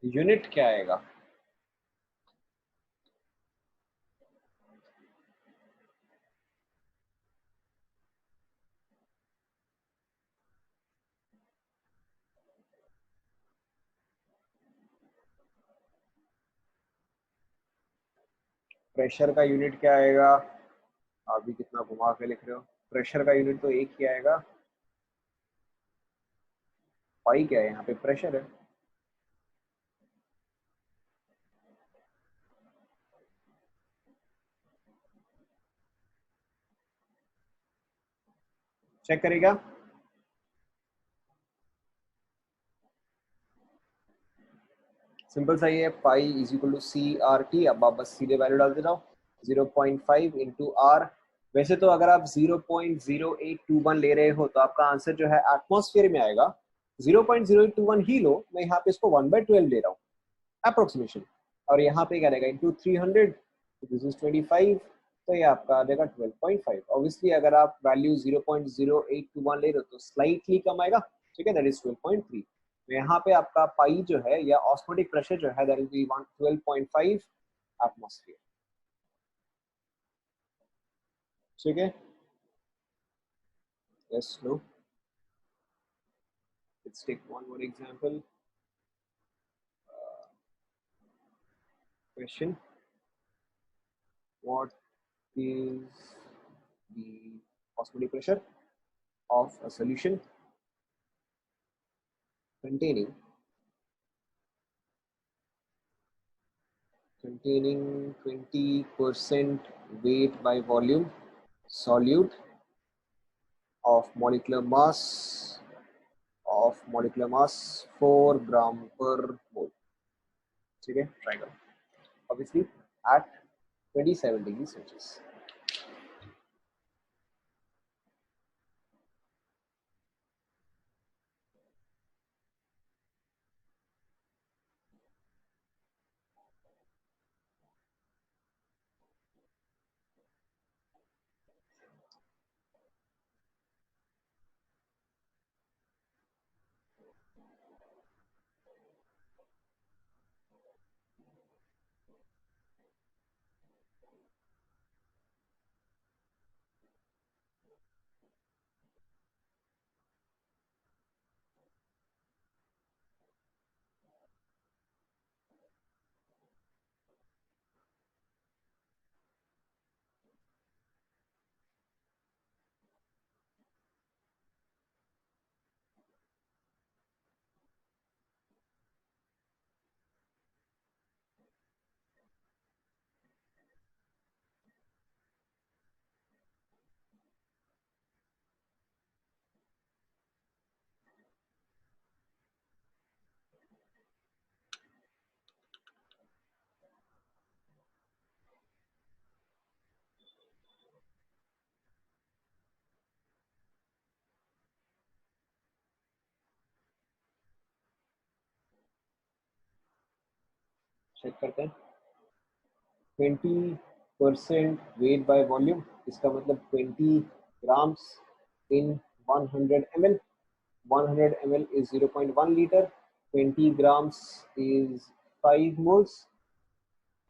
यूनिट क्या आएगा? प्रेशर का यूनिट क्या आएगा? आप भी कितना घुमा के लिख रहे हो. प्रेशर का यूनिट तो एक ही आएगा. पाई क्या है? यहाँ पे प्रेशर है. चेक करेगा. सिंपल सा ही है. Pi is equal to C R T. अब आप बस सीधे वैल्यू डाल दे रहा हो. 0.5 इंटू आर। वैसे तो अगर आप 0.0821 ले रहे हो तो आपका आंसर जो है एटमॉस्फेयर में आएगा। 0.0821 ही लो, मैं यहाँ पे इसको 1/12 ले रहा हूँ अप्रोक्सीमेशन, और यहाँ पे क्या रहेगा इंटू 300, दिस इज 25, तो ये आपका आ जाएगा 12.5। ऑब्वियसली अगर आप वैल्यू 0.0821 ले रहे हो तो स्लाइटली कम आएगा, ठीक है, दैट इज 12.3। तो यहाँ पे आपका पाई जो है या ऑस्मोटिक प्रेशर जो है दैट इज 12.5 एटमॉस्फेयर, ठीक है। Yes, no, let's take one more example. Question, what is the osmotic pressure of a solution containing 20% weight by volume solute of molecular mass 4 gram per mole, ठीक है, try करो, obviously at 27 degree Celsius. Check करते हैं। 20% weight by volume, इसका मतलब 20 grams in 100 ml। 100 ml is 0.1 liter, 20 grams is 5 moles,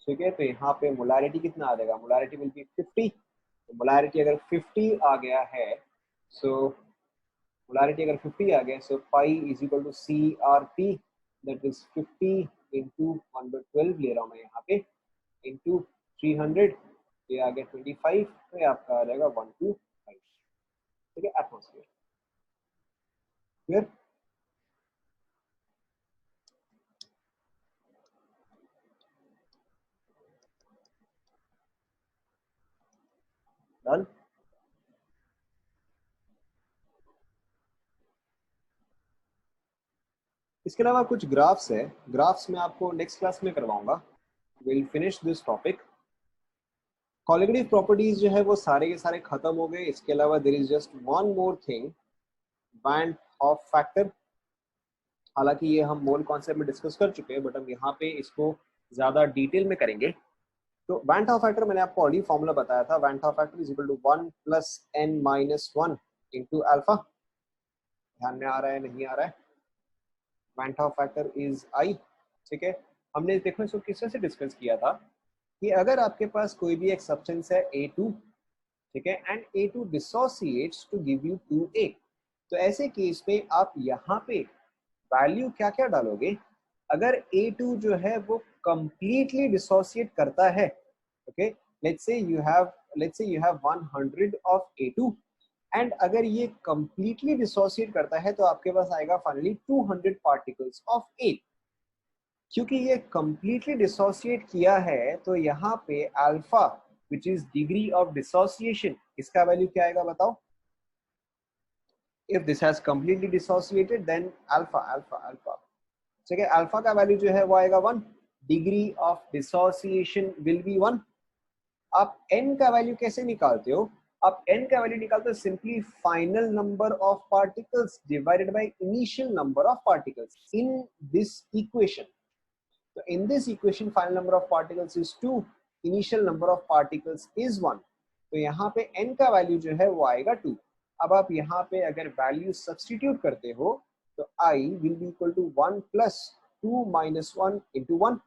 ठीक है। तो यहाँ पे मोलारिटी कितना आ जाएगा, मोलारिटी विल बी 50। तो मोलारिटी अगर 50 आ गया है, सो मोलारिटी अगर 50 आ गया, so pi is equal to CRP, that is 50 into 1/12 ले रहा हूँ मैं यहाँ पे, इंटू 300, ये आ गया 25, तो ये आपका आ जाएगा 125, ठीक है, एटमॉस्फेयर। क्लियर? डन। इसके अलावा कुछ ग्राफ्स है, ग्राफ्स में आपको नेक्स्ट क्लास में करवाऊंगा। Will finish this topic. Colligative properties जो है वो सारे के सारे खत्म हो गए। इसके अलावा there is just one more thing, van't Hoff factor. हालांकि ये हम मोल कॉन्सेप्ट में डिस्कस कर चुके हैं, बट हम यहाँ पे इसको ज्यादा डिटेल में करेंगे। तो वैन टॉप फैक्टर मैंने आपको ऑलरेडी फॉर्मूला बताया था, van't Hoff factor is equal to 1 + n-1 into alpha. ध्यान में आ रहा है, नहीं आ रहा है? Van't Hoff factor is I, ठीक है। हमने देखो इसको किस तरह से डिस्कस किया था कि अगर आपके पास कोई भी एक सब्सटेंस है A2, ठीक है, and A2 dissociates to give you 2A, तो ऐसे केस में आप यहाँ पे वैल्यू क्या क्या डालोगे? अगर A2 जो है वो कंप्लीटली डिसोसिएट करता है, okay, let's say you have 100 of A2, and अगर ये कंप्लीटली डिसोसिएट करता है तो आपके पास आएगा फाइनली 200 पार्टिकल्स ऑफ A। क्योंकि ये कंप्लीटली डिसोसिएट किया है तो यहाँ पे alpha which is degree of dissociation, इसका वैल्यू क्या आएगा बताओ? If this has completely dissociated, then alpha, ठीक है, अल्फा का वैल्यू जो है वो आएगा 1, degree of dissociation will be 1, आप n का वैल्यू कैसे निकालते हो? आप n का वैल्यू निकालते हो simply final number of particles divided by initial number of particles in this equation. So in this equation, final number of particles is 2, initial number of particles is 1. तो यहाँ पे n का value जो है वो आएगा 2. अब आप यहाँ पे अगर वैल्यू सब्सटीट्यूट करते हो तो I will be equal to 1 plus 2 minus 1 into 1.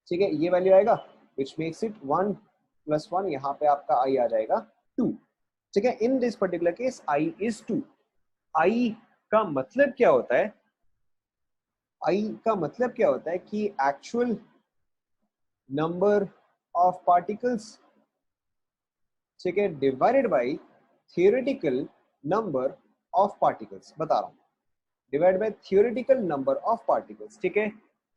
ठीक है, ये वैल्यू आएगा which makes it 1 plus 1. यहाँ पे आपका I आ जाएगा 2. ठीक है, in this particular case I is 2. I का मतलब क्या होता है? I का मतलब क्या होता है कि एक्चुअल नंबर ऑफ पार्टिकल्स, ठीक है, divided by theoretical number of particles. बता रहा हूं, divide by theoretical number of particles. ठीक है,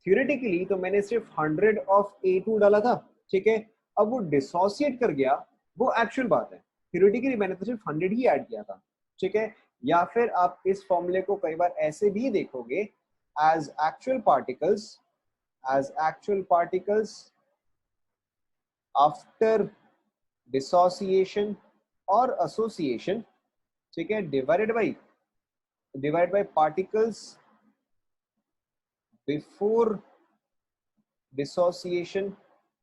थियोरेटिकली तो मैंने सिर्फ 100 ऑफ A2 डाला था. ठीक है, अब वो डिसोसिएट कर गया, वो एक्चुअल बात है. थियोरेटिकली मैंने तो सिर्फ 100 ही ऐड किया था. ठीक है, या फिर आप इस फॉर्मूले को कई बार ऐसे भी देखोगे, as actual particles after dissociation और एसोसिएशन. ठीक है, divide by particles before dissociation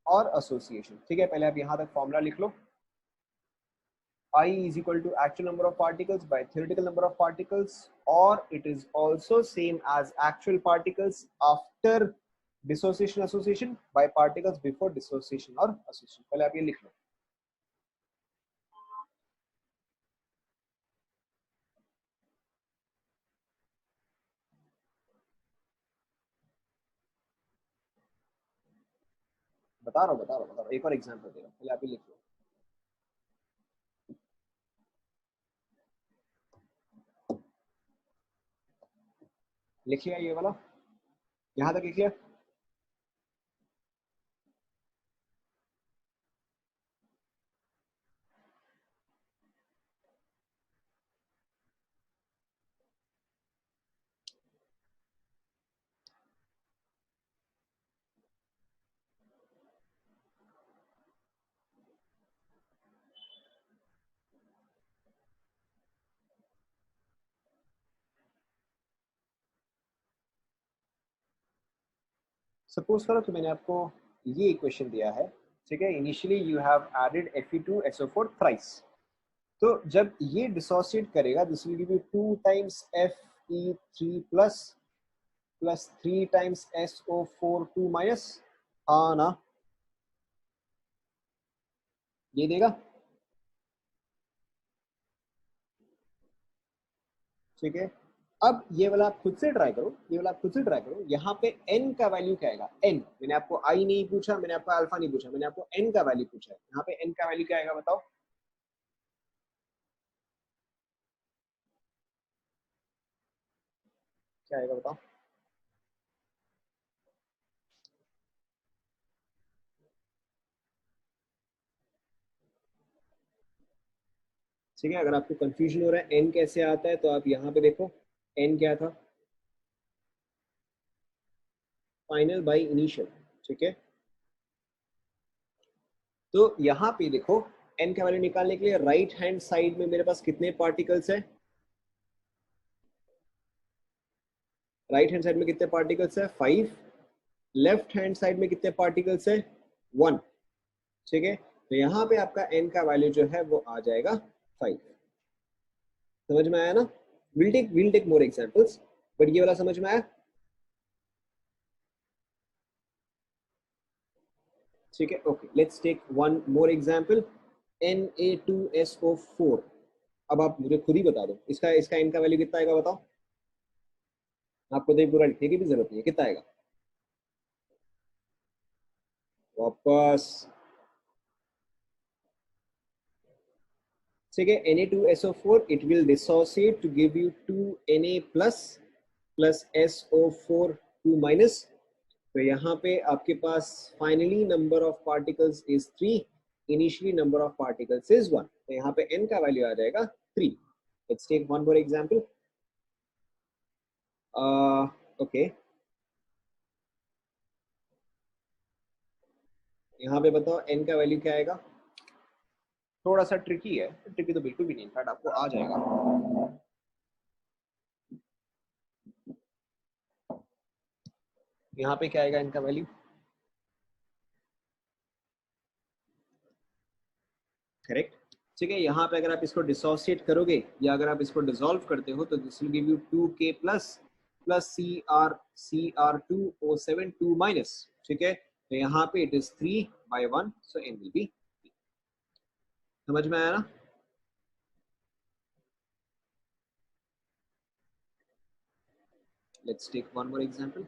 और एसोसिएशन. ठीक है, पहले आप यहां तक फॉर्मूला लिख लो. I is equal to actual number of particles by theoretical number of particles, or it is also same as actual particles after dissociation association by particles before dissociation or association. पहले आप ये लिख लो. बता रहा हूँ, एक और एग्जांपल दे रहा हूँ, पहले आप ये लिख लो. लिख लिया ये वाला, यहां तक लिख लिया. सपोज करो कि मैंने आपको ये इक्वेशन दिया है. ठीक है, initially you have added Fe2SO4 thrice. तो जब ये डिसोसिएट करेगा, this will give you 2 times Fe3 plus 3 times SO4 2 minus. हाँ ना, ये देगा. ठीक है, अब ये वाला आप खुद से ट्राई करो, यहाँ पे n का वैल्यू क्या आएगा? n, मैंने आपको I नहीं पूछा, मैंने आपको अल्फा नहीं पूछा, मैंने आपको n का वैल्यू पूछा है. यहाँ पे n का वैल्यू क्या आएगा बताओ? क्या आएगा बताओ? ठीक है, अगर आपको कंफ्यूजन हो रहा है n कैसे आता है, तो आप यहाँ पे देखो n क्या था, फाइनल बाय इनिशियल. ठीक है, तो यहाँ पे देखो n का वैल्यू निकालने के लिए राइट हैंड साइड में मेरे पास कितने पार्टिकल्स है? राइट हैंड साइड में कितने पार्टिकल्स है? 5. लेफ्ट हैंड साइड में कितने पार्टिकल्स है? 1. ठीक है, तो यहाँ पे आपका n का वैल्यू जो है वो आ जाएगा 5. समझ में आया ना? we'll take more examples, but ये वाला समझ में आया? ठीक है, okay, let's take one more example. Na2SO4. अब आप मुझे खुद ही बता दो, इसका n का वैल्यू कितना आएगा बताओ? आपको तो पूरा लिखने की भी जरूरत नहीं है, कितना आएगा? वापस. ठीक है, Na2SO4 it will dissociate to give you 2Na plus SO4 2 minus. तो यहाँ पे आपके पास finally number of particles is 3, initially number of particles is 1. तो यहाँ पे n का वैल्यू आ जाएगा 3. Let's take one more example. Okay, यहाँ पे बताओ n का वैल्यू क्या आएगा। थोड़ा सा ट्रिकी है, ट्रिकी तो बिल्कुल भी नहीं, इनफैक्ट आपको आ जाएगा। यहाँ पे क्या आएगा n का वैल्यू, करेक्ट। ठीक है, यहाँ पे अगर आप इसको डिसोसिएट करोगे या अगर आप इसको डिसॉल्व करते हो तो this will give you 2k plus plus Cr2O7 2 minus. ठीक है, तो यहाँ पे it is 3/1, so n will be, समझ में आया ना। Let's take one more example.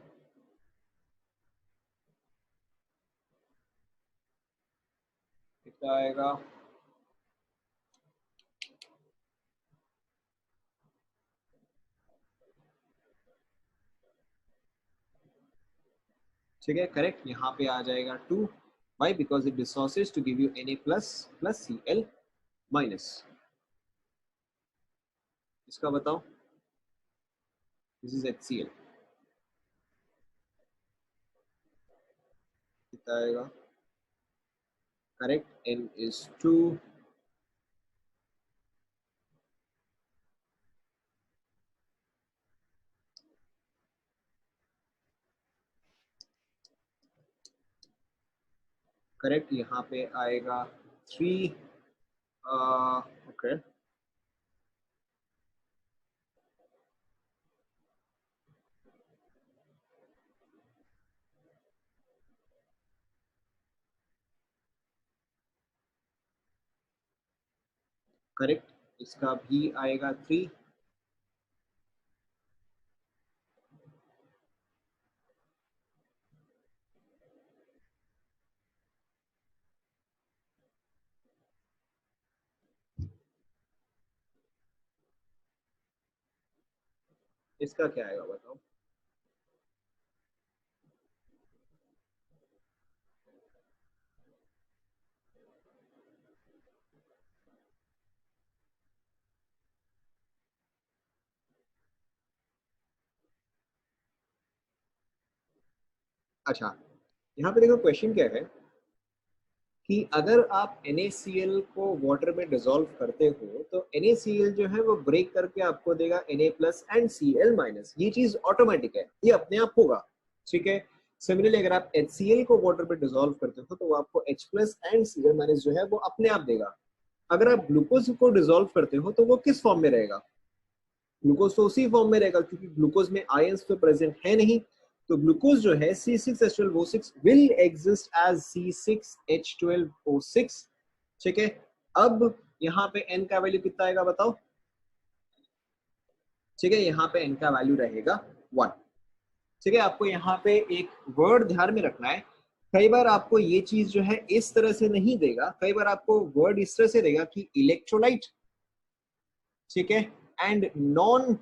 कितना आएगा, ठीक है, करेक्ट। यहाँ पे आ जाएगा 2, why because it dissociates to give you Na plus plus Cl minus. इसका बताओ, दिस इज HCl, कितना आएगा, करेक्ट, n is 2, करेक्ट। यहाँ पे आएगा 3, ओके, करेक्ट, इसका भी आएगा 3, इसका क्या आएगा बताओ। अच्छा, यहाँ पे देखो क्वेश्चन क्या है कि अगर आप NaCl को वाटर में डिसॉल्व करते हो तो NaCl जो है वो ब्रेक करके आपको देगा Na plus and Cl minus. ये चीज ऑटोमेटिक है, ये अपने आप होगा। ठीक है, सिमिलरली अगर आप HCl को वाटर में डिसॉल्व करते हो तो वो आपको H plus and Cl minus जो है वो अपने आप देगा। अगर आप ग्लूकोज को डिसॉल्व करते हो तो वो किस फॉर्म में रहेगा, ग्लूकोज तो उसी फॉर्म में रहेगा क्योंकि ग्लूकोज में आयंस तो प्रेजेंट है नहीं। तो ग्लूकोज जो है C6H12O6 will exist as C6H12O6। ठीक है, अब यहाँ पे n का वैल्यू कितना आएगा बताओ। ठीक है, यहाँ पे n का वैल्यू रहेगा 1। ठीक है, आपको यहाँ पे एक वर्ड ध्यान में रखना है, कई बार आपको ये चीज जो है इस तरह से नहीं देगा, कई बार आपको वर्ड इस तरह से देगा कि इलेक्ट्रोलाइट, ठीक है, एंड नॉन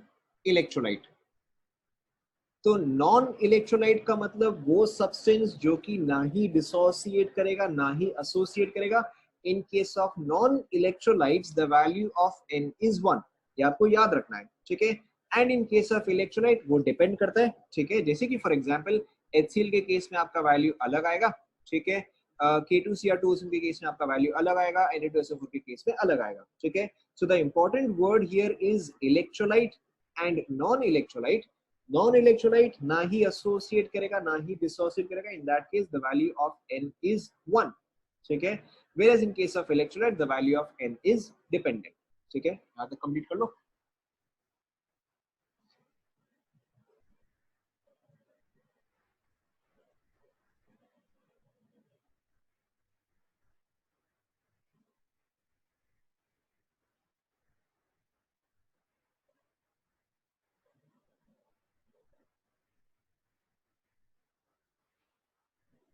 इलेक्ट्रोलाइट। तो नॉन इलेक्ट्रोलाइट का मतलब वो सब्सटेंस जो कि ना ही डिसोसिएट करेगा ना ही एसोसिएट करेगा। In case of non electrolytes the value of n is 1, ये आपको याद रखना है। ठीक है, and in case of electrolyte वो डिपेंड करता है। ठीक है, जैसे कि फॉर एग्जांपल HCl के केस में आपका वैल्यू अलग आएगा। ठीक है, K2Cr2 के केस में आपका वैल्यू अलग आएगा, Na2SO4 के केस में अलग आएगा। ठीक है, so the important word here is electrolyte and non electrolyte. Non electrolyte ना ही एसोसिएट करेगा ना ही डिसोसिएट करेगा, in that case the value of n is 1। ठीक है, whereas in case of electrolyte the value of n is dependent। ठीक है, यहाँ तक कंप्लीट कर लो।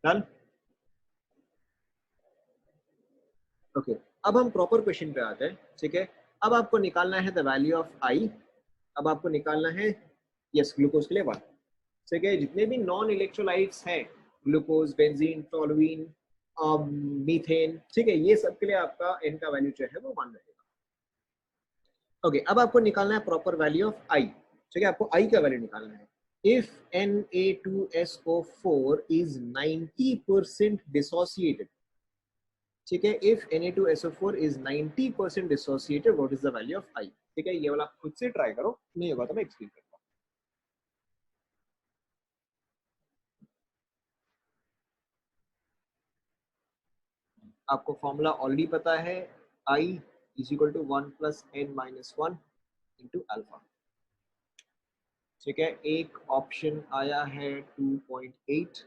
Done, okay. अब हम प्रॉपर क्वेश्चन पे आते हैं। ठीक है, अब आपको निकालना है द वैल्यू ऑफ आई। अब आपको निकालना है, यस, ग्लूकोज के लिए 1। ठीक है, जितने भी नॉन इलेक्ट्रोलाइट्स हैं, ग्लूकोज, बेंजीन, टोलुइन, मीथेन, ठीक है, ये सब के लिए आपका n का वैल्यू जो है वो 1 रहेगा। ओके, अब आपको निकालना है प्रॉपर वैल्यू ऑफ आई। ठीक है, आपको आई का वैल्यू निकालना है। if Na2SO4 is 90% dissociated, ठीक है, if Na2SO4 is 90% dissociated, what is the value of I? ठीक है, ये वाला खुद से ट्राई करो, नहीं होगा तो मैं एक्सप्लेन करता हूँ. आपको फॉर्मूला ऑलरेडी पता है, I is equal to 1 plus n minus 1 into alpha. ठीक है, एक ऑप्शन आया है 2.8,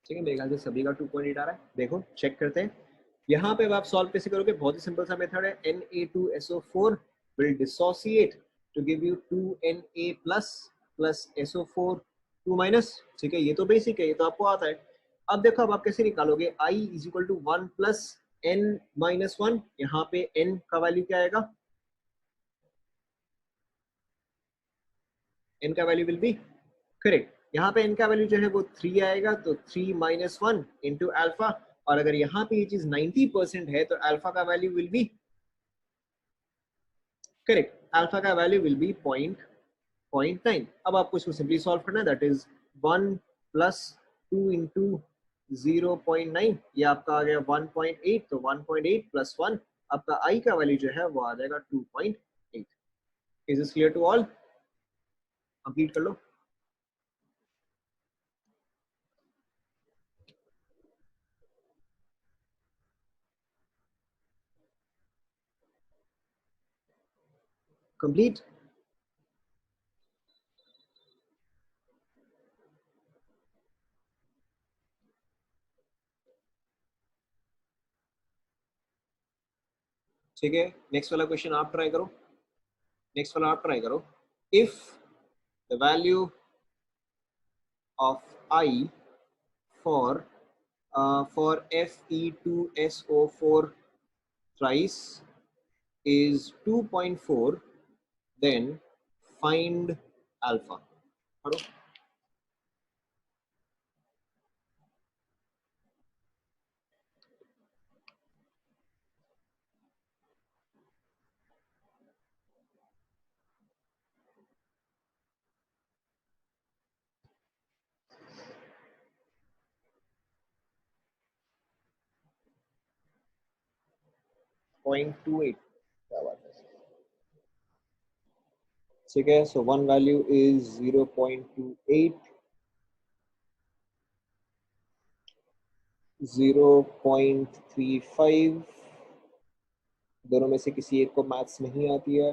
ठीक है, मेरे ख्याल से सभी का 2.8 आ रहा है. देखो चेक करते हैं. यहाँ पे अब आप सॉल्व कैसे करोगे, बहुत ही सिंपल सा मेथड है. Na2SO4 will dissociate to give you 2Na plus SO4 2 minus. ठीक है, ये तो बेसिक है, ये तो आपको आता है. अब देखो अब आप कैसे निकालोगे. I is equal to 1 plus n minus 1. यहाँ पे n का वैल्यू क्या आएगा, n का वैल्यू विल बी करेक्ट. यहाँ पे n का वैल्यू जो है वो 3 आएगा, तो 3 माइनस 1 इंटू अल्फा. और अगर यहाँ पे ये चीज 90% है तो अल्फा का value will be correct, alpha का वैल्यू विल बी 0.9. अब आपको इसको सिंपली सॉल्व करना है. दैट इज 1 प्लस 2 इंटू 0.9, ये आपका आ गया 1.8. तो 1.8 प्लस 1, आपका आई का वैल्यू जो है वो आ जाएगा 2.8. Is this clear to all? Complete कर लो. कंप्लीट. ठीक है, नेक्स्ट वाला क्वेश्चन आप ट्राई करो. नेक्स्ट वाला आप ट्राई करो. If the value of I for Fe2SO4 thrice is 2.4, then find alpha. पढ़ो. 0.28. क्या बात है. ठीक है, so one value is 0.28, 0.35. दोनों में से किसी एक को मैथ्स नहीं आती है.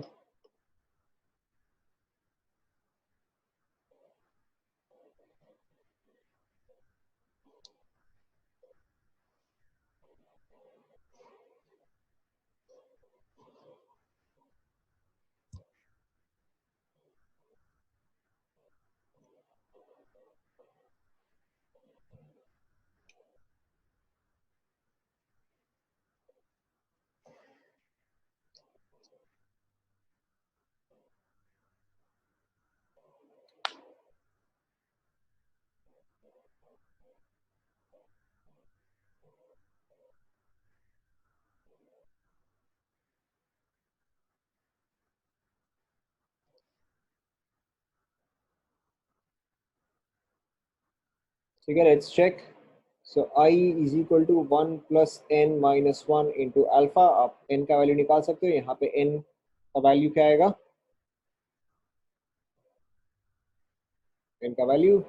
ठीक है, let's check. So I is equal to 1 plus n minus 1 into alpha. आप n का वैल्यू निकाल सकते हो. यहाँ पे n का वैल्यू क्या आएगा, n का वैल्यू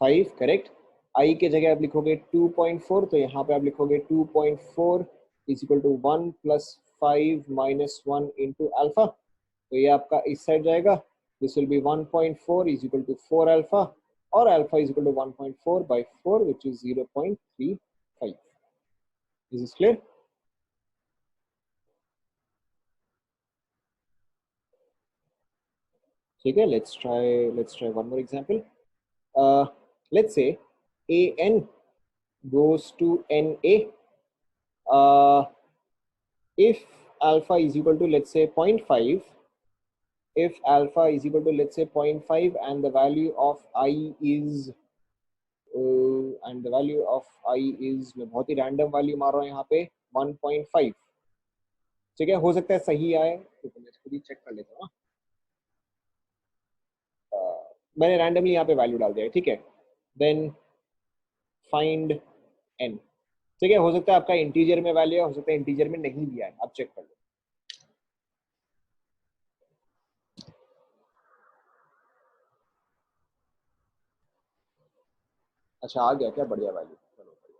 5. करेक्ट. I के जगह आप लिखोगे 2.4, तो यहाँ पे आप लिखोगे 2.4 is equal to 1 plus 5 minus 1 into alpha. तो ये आपका इस साइड जाएगा. This will be 1.4 is equal to 4 alpha, और alpha is equal to 1.4 by 4 which is 0.35. Is this clear? ठीक है, let's try one more example. Let's say an goes to NA. If alpha is equal to, let's say, 0.5, if alpha is equal to, let's say, 0.5, and the value of I is मैं बहुत ही random value मार रहा हूँ यहाँ पे 1.5. ठीक है, हो सकता है सही आए, तो मैं इसको भी चेक कर लेता हूँ. मैंने रैंडमली यहाँ पे वैल्यू डाल दिया है. ठीक है, देन फाइंड n. ठीक है, हो सकता है आपका इंटीजर में वैल्यू है, हो सकता है इंटीजर में नहीं दिया है, आप चेक कर लो. अच्छा आ गया क्या, बढ़िया वैल्यू, चलो बढ़िया.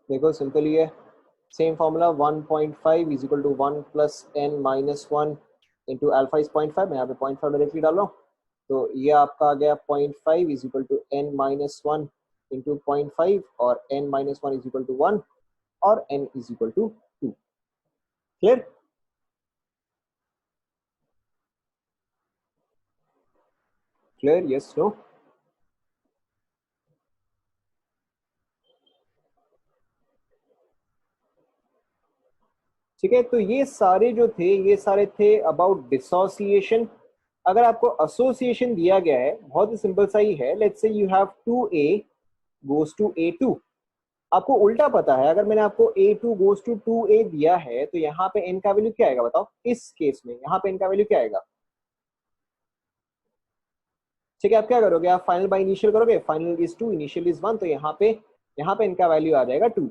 देखो सिंपल ही है, same formula 1.5 is equal to 1 plus n minus 1 into alpha is 0.5. मैं यहाँ पे 0.5 डायरेक्टली डाल रहा हूँ, तो ये आपका आ गया 0.5 is equal to n minus 1 into 0.5, और n minus 1 is equal to 1, और n is equal to 2. Clear? Clear, yes no? ठीक है, तो ये सारे जो थे, ये सारे थे अबाउट डिसोसिएशन. अगर आपको एसोसिएशन दिया गया है, बहुत ही सिंपल सा ही है. Let's say you have 2a goes to a2. आपको उल्टा पता है, अगर मैंने आपको a2 गोज टू 2a दिया है, तो यहाँ पे n का वैल्यू क्या आएगा बताओ. इस केस में यहाँ पे n का वैल्यू क्या आएगा? ठीक है, आप क्या करोगे, आप फाइनल बाय इनिशियल करोगे. फाइनल इज 2, इनिशियल इज 1, तो यहाँ पे n का वैल्यू आ जाएगा 2.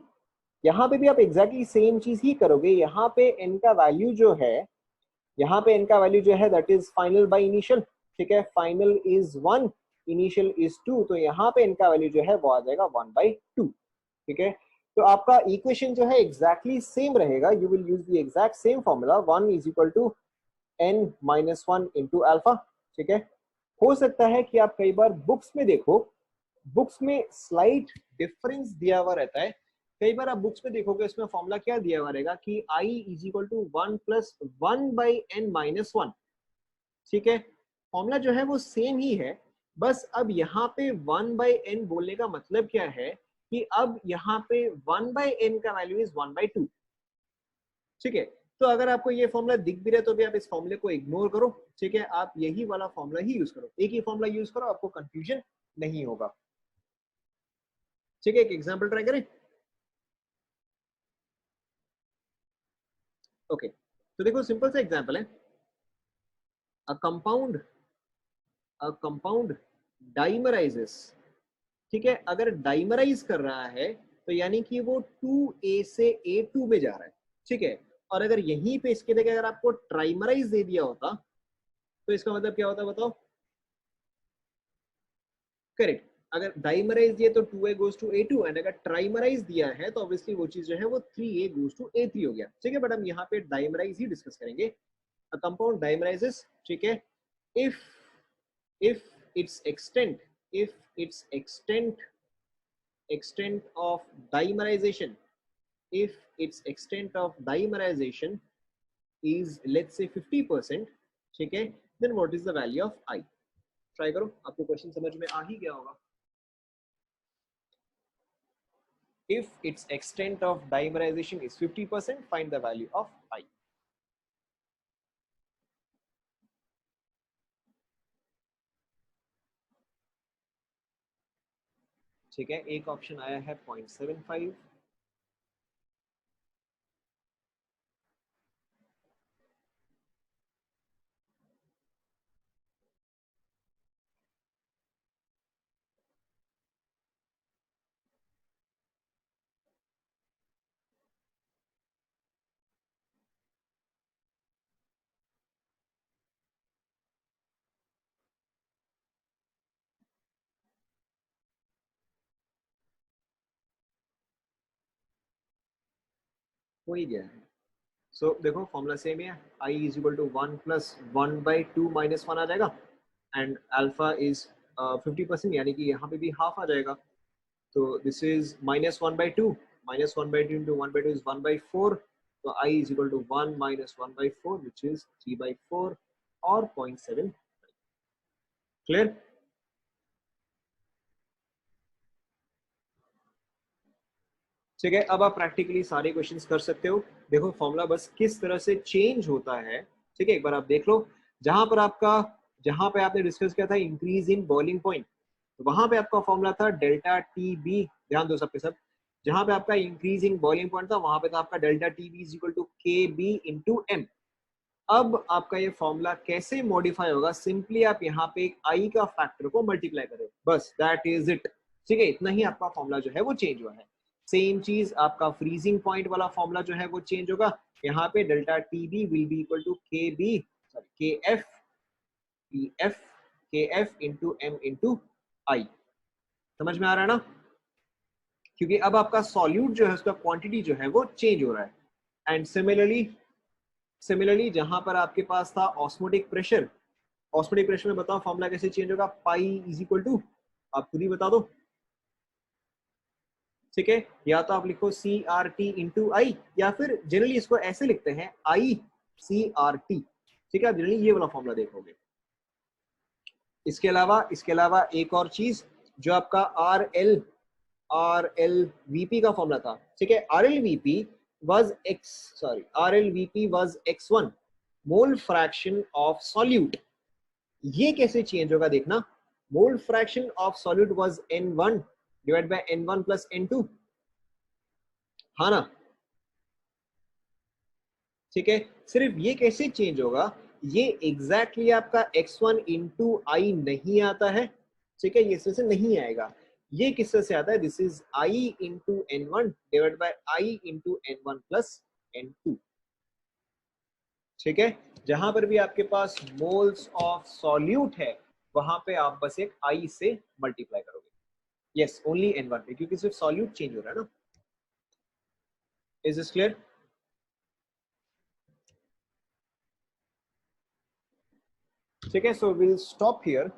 यहाँ पे भी आप एग्जैक्टली सेम चीज ही करोगे. यहाँ पे n का वैल्यू जो है, यहाँ पे n का वैल्यू जो है, that is final by initial. ठीक है, फाइनल इज 1, इनिशियल इज 2, तो यहाँ पे n का वैल्यू जो है वो आ जाएगा 1/2. ठीक है, तो आपका इक्वेशन जो है एग्जैक्टली सेम रहेगा. You will use the exact same formula, 1 is equal to n minus 1 into alpha. ठीक है, हो सकता है कि आप कई बार बुक्स में देखो, बुक्स में स्लाइट डिफरेंस दिया हुआ रहता है. कई बार आप बुक्स में देखोगे, इसमें फॉर्मूला क्या दिया हुआ रहेगा कि i is equal to 1 plus 1/n-1. ठीक है, फॉर्मूला जो है वो सेम ही है, बस अब यहाँ पे 1/n बोलने का मतलब क्या है कि अब यहाँ पे 1/n का वैल्यू इज 1/2. ठीक है, तो अगर आपको ये फॉर्मूला दिख भी रहा है, तो भी आप इस फॉर्मूले को इग्नोर करो. ठीक है, आप यही वाला फॉर्मूला ही यूज करो, एक ही फॉर्मूला यूज करो, आपको कंफ्यूजन नहीं होगा. ठीक है, एक एग्जांपल ट्राई करें. ओके, तो देखो सिंपल सा एग्जांपल है. A compound dimerises. ठीक है, अगर डाइमराइज कर रहा है, तो यानी कि वो 2a से a2 में जा रहा है. ठीक है, और अगर यहीं पे इसके जगह अगर आपको ट्राइमराइज दे दिया होता, तो इसका मतलब क्या होता बताओ. करेक्ट, अगर डाइमराइज दिया तो 2a goes to a2, and अगर ट्राइमराइज दिया है तो ऑब्वियसली वो चीज जो है वो 3a गोज टू a3 हो गया. ठीक है, बट हम यहाँ पे डाइमराइज ही डिस्कस करेंगे. A compound dimerises. ठीक है, if if its extent of dimerization, if its extent of dimerization is, let's say, 50%. ठीक है, then what is the value of I? Try करो, आपको क्वेश्चन समझ में आ ही गया होगा. If its extent of dimerization is 50%, find the value of I. ठीक है, एक ऑप्शन आया है 0.75. हो ही गया है. सो देखो फॉर्मूला सेम है, I is equal to 1 plus 1/2 minus 1 आ जाएगा एंड अल्फा इज 50%, यानी कि यहाँ पे भी हाफ आ जाएगा. तो दिस इज -1/2, -1/2 इंटू 1/2 इज 1/4. तो I is equal to 1 minus 1/4 which is 3/4 और 0.7. क्लियर? ठीक है, अब आप प्रैक्टिकली सारे क्वेश्चंस कर सकते हो. देखो फॉर्मूला बस किस तरह से चेंज होता है, ठीक है, एक बार आप देख लो. जहां पर आपका, जहां पे आपने डिस्कस किया था इंक्रीज इन बॉइलिंग पॉइंट, तो वहां पे आपका फॉर्मूला था डेल्टा टी बी. ध्यान दो सबके सब. जहां पे आपका इंक्रीजिंग बॉइलिंग पॉइंट था वहां पे था आपका delta T B is equal to K B into M. अब आपका ये फॉर्मूला कैसे मॉडिफाई होगा, सिंपली आप यहाँ पे एक आई का फैक्टर को मल्टीप्लाई करें, बस दैट इज इट. ठीक है, इतना ही आपका फॉर्मूला जो है वो चेंज हुआ है. सेम चीज आपका फ्रीजिंग पॉइंट वाला फॉर्मूला जो है वो चेंज होगा. यहाँ पे delta T B will be equal to K B, sorry K F, P F, K F into M into I. समझ में आ रहा है ना? क्योंकि अब आपका सॉल्यूट जो है उसका क्वांटिटी जो है वो चेंज हो रहा है. एंड सिमिलरली जहां पर आपके पास था ऑस्मोटिक प्रेशर, ऑस्मोटिक प्रेशर में बताओ फॉर्मूला कैसे चेंज होगा, पाई इज इक्वल टू, आप खुद ही बता दो. ठीक है, या तो आप लिखो सी आर टी इंटू आई, या फिर जनरली इसको ऐसे लिखते हैं आई सी आर टी. ठीक है, जनरली ये वाला फॉर्मूला देखोगे. इसके अलावा एक और चीज जो आपका आर एल वीपी का फॉर्मूला था. ठीक है, R L VP was x, sorry, RLVP was x1 mole fraction of solute. ये कैसे चेंज होगा देखना. Mole fraction of solute was n1 divide by n1 plus n2. हाँ ना? ठीक है, सिर्फ ये कैसे चेंज होगा, ये एग्जैक्टली exactly आपका x1 इंटू आई नहीं आता है. ठीक है, ये इसमें से नहीं आएगा. ये किससे से आता है, this is I into N one divide by I into N one plus N two. ठीक है, जहां पर भी आपके पास मोल्स ऑफ सॉल्यूट है वहां पे आप बस एक आई से मल्टीप्लाई करोगे. यस, ओनली एन वन पे, क्योंकि सिर्फ सॉल्यूट चेंज हो रहा है ना. Is this clear? ठीक है, सो विल स्टॉप हियर.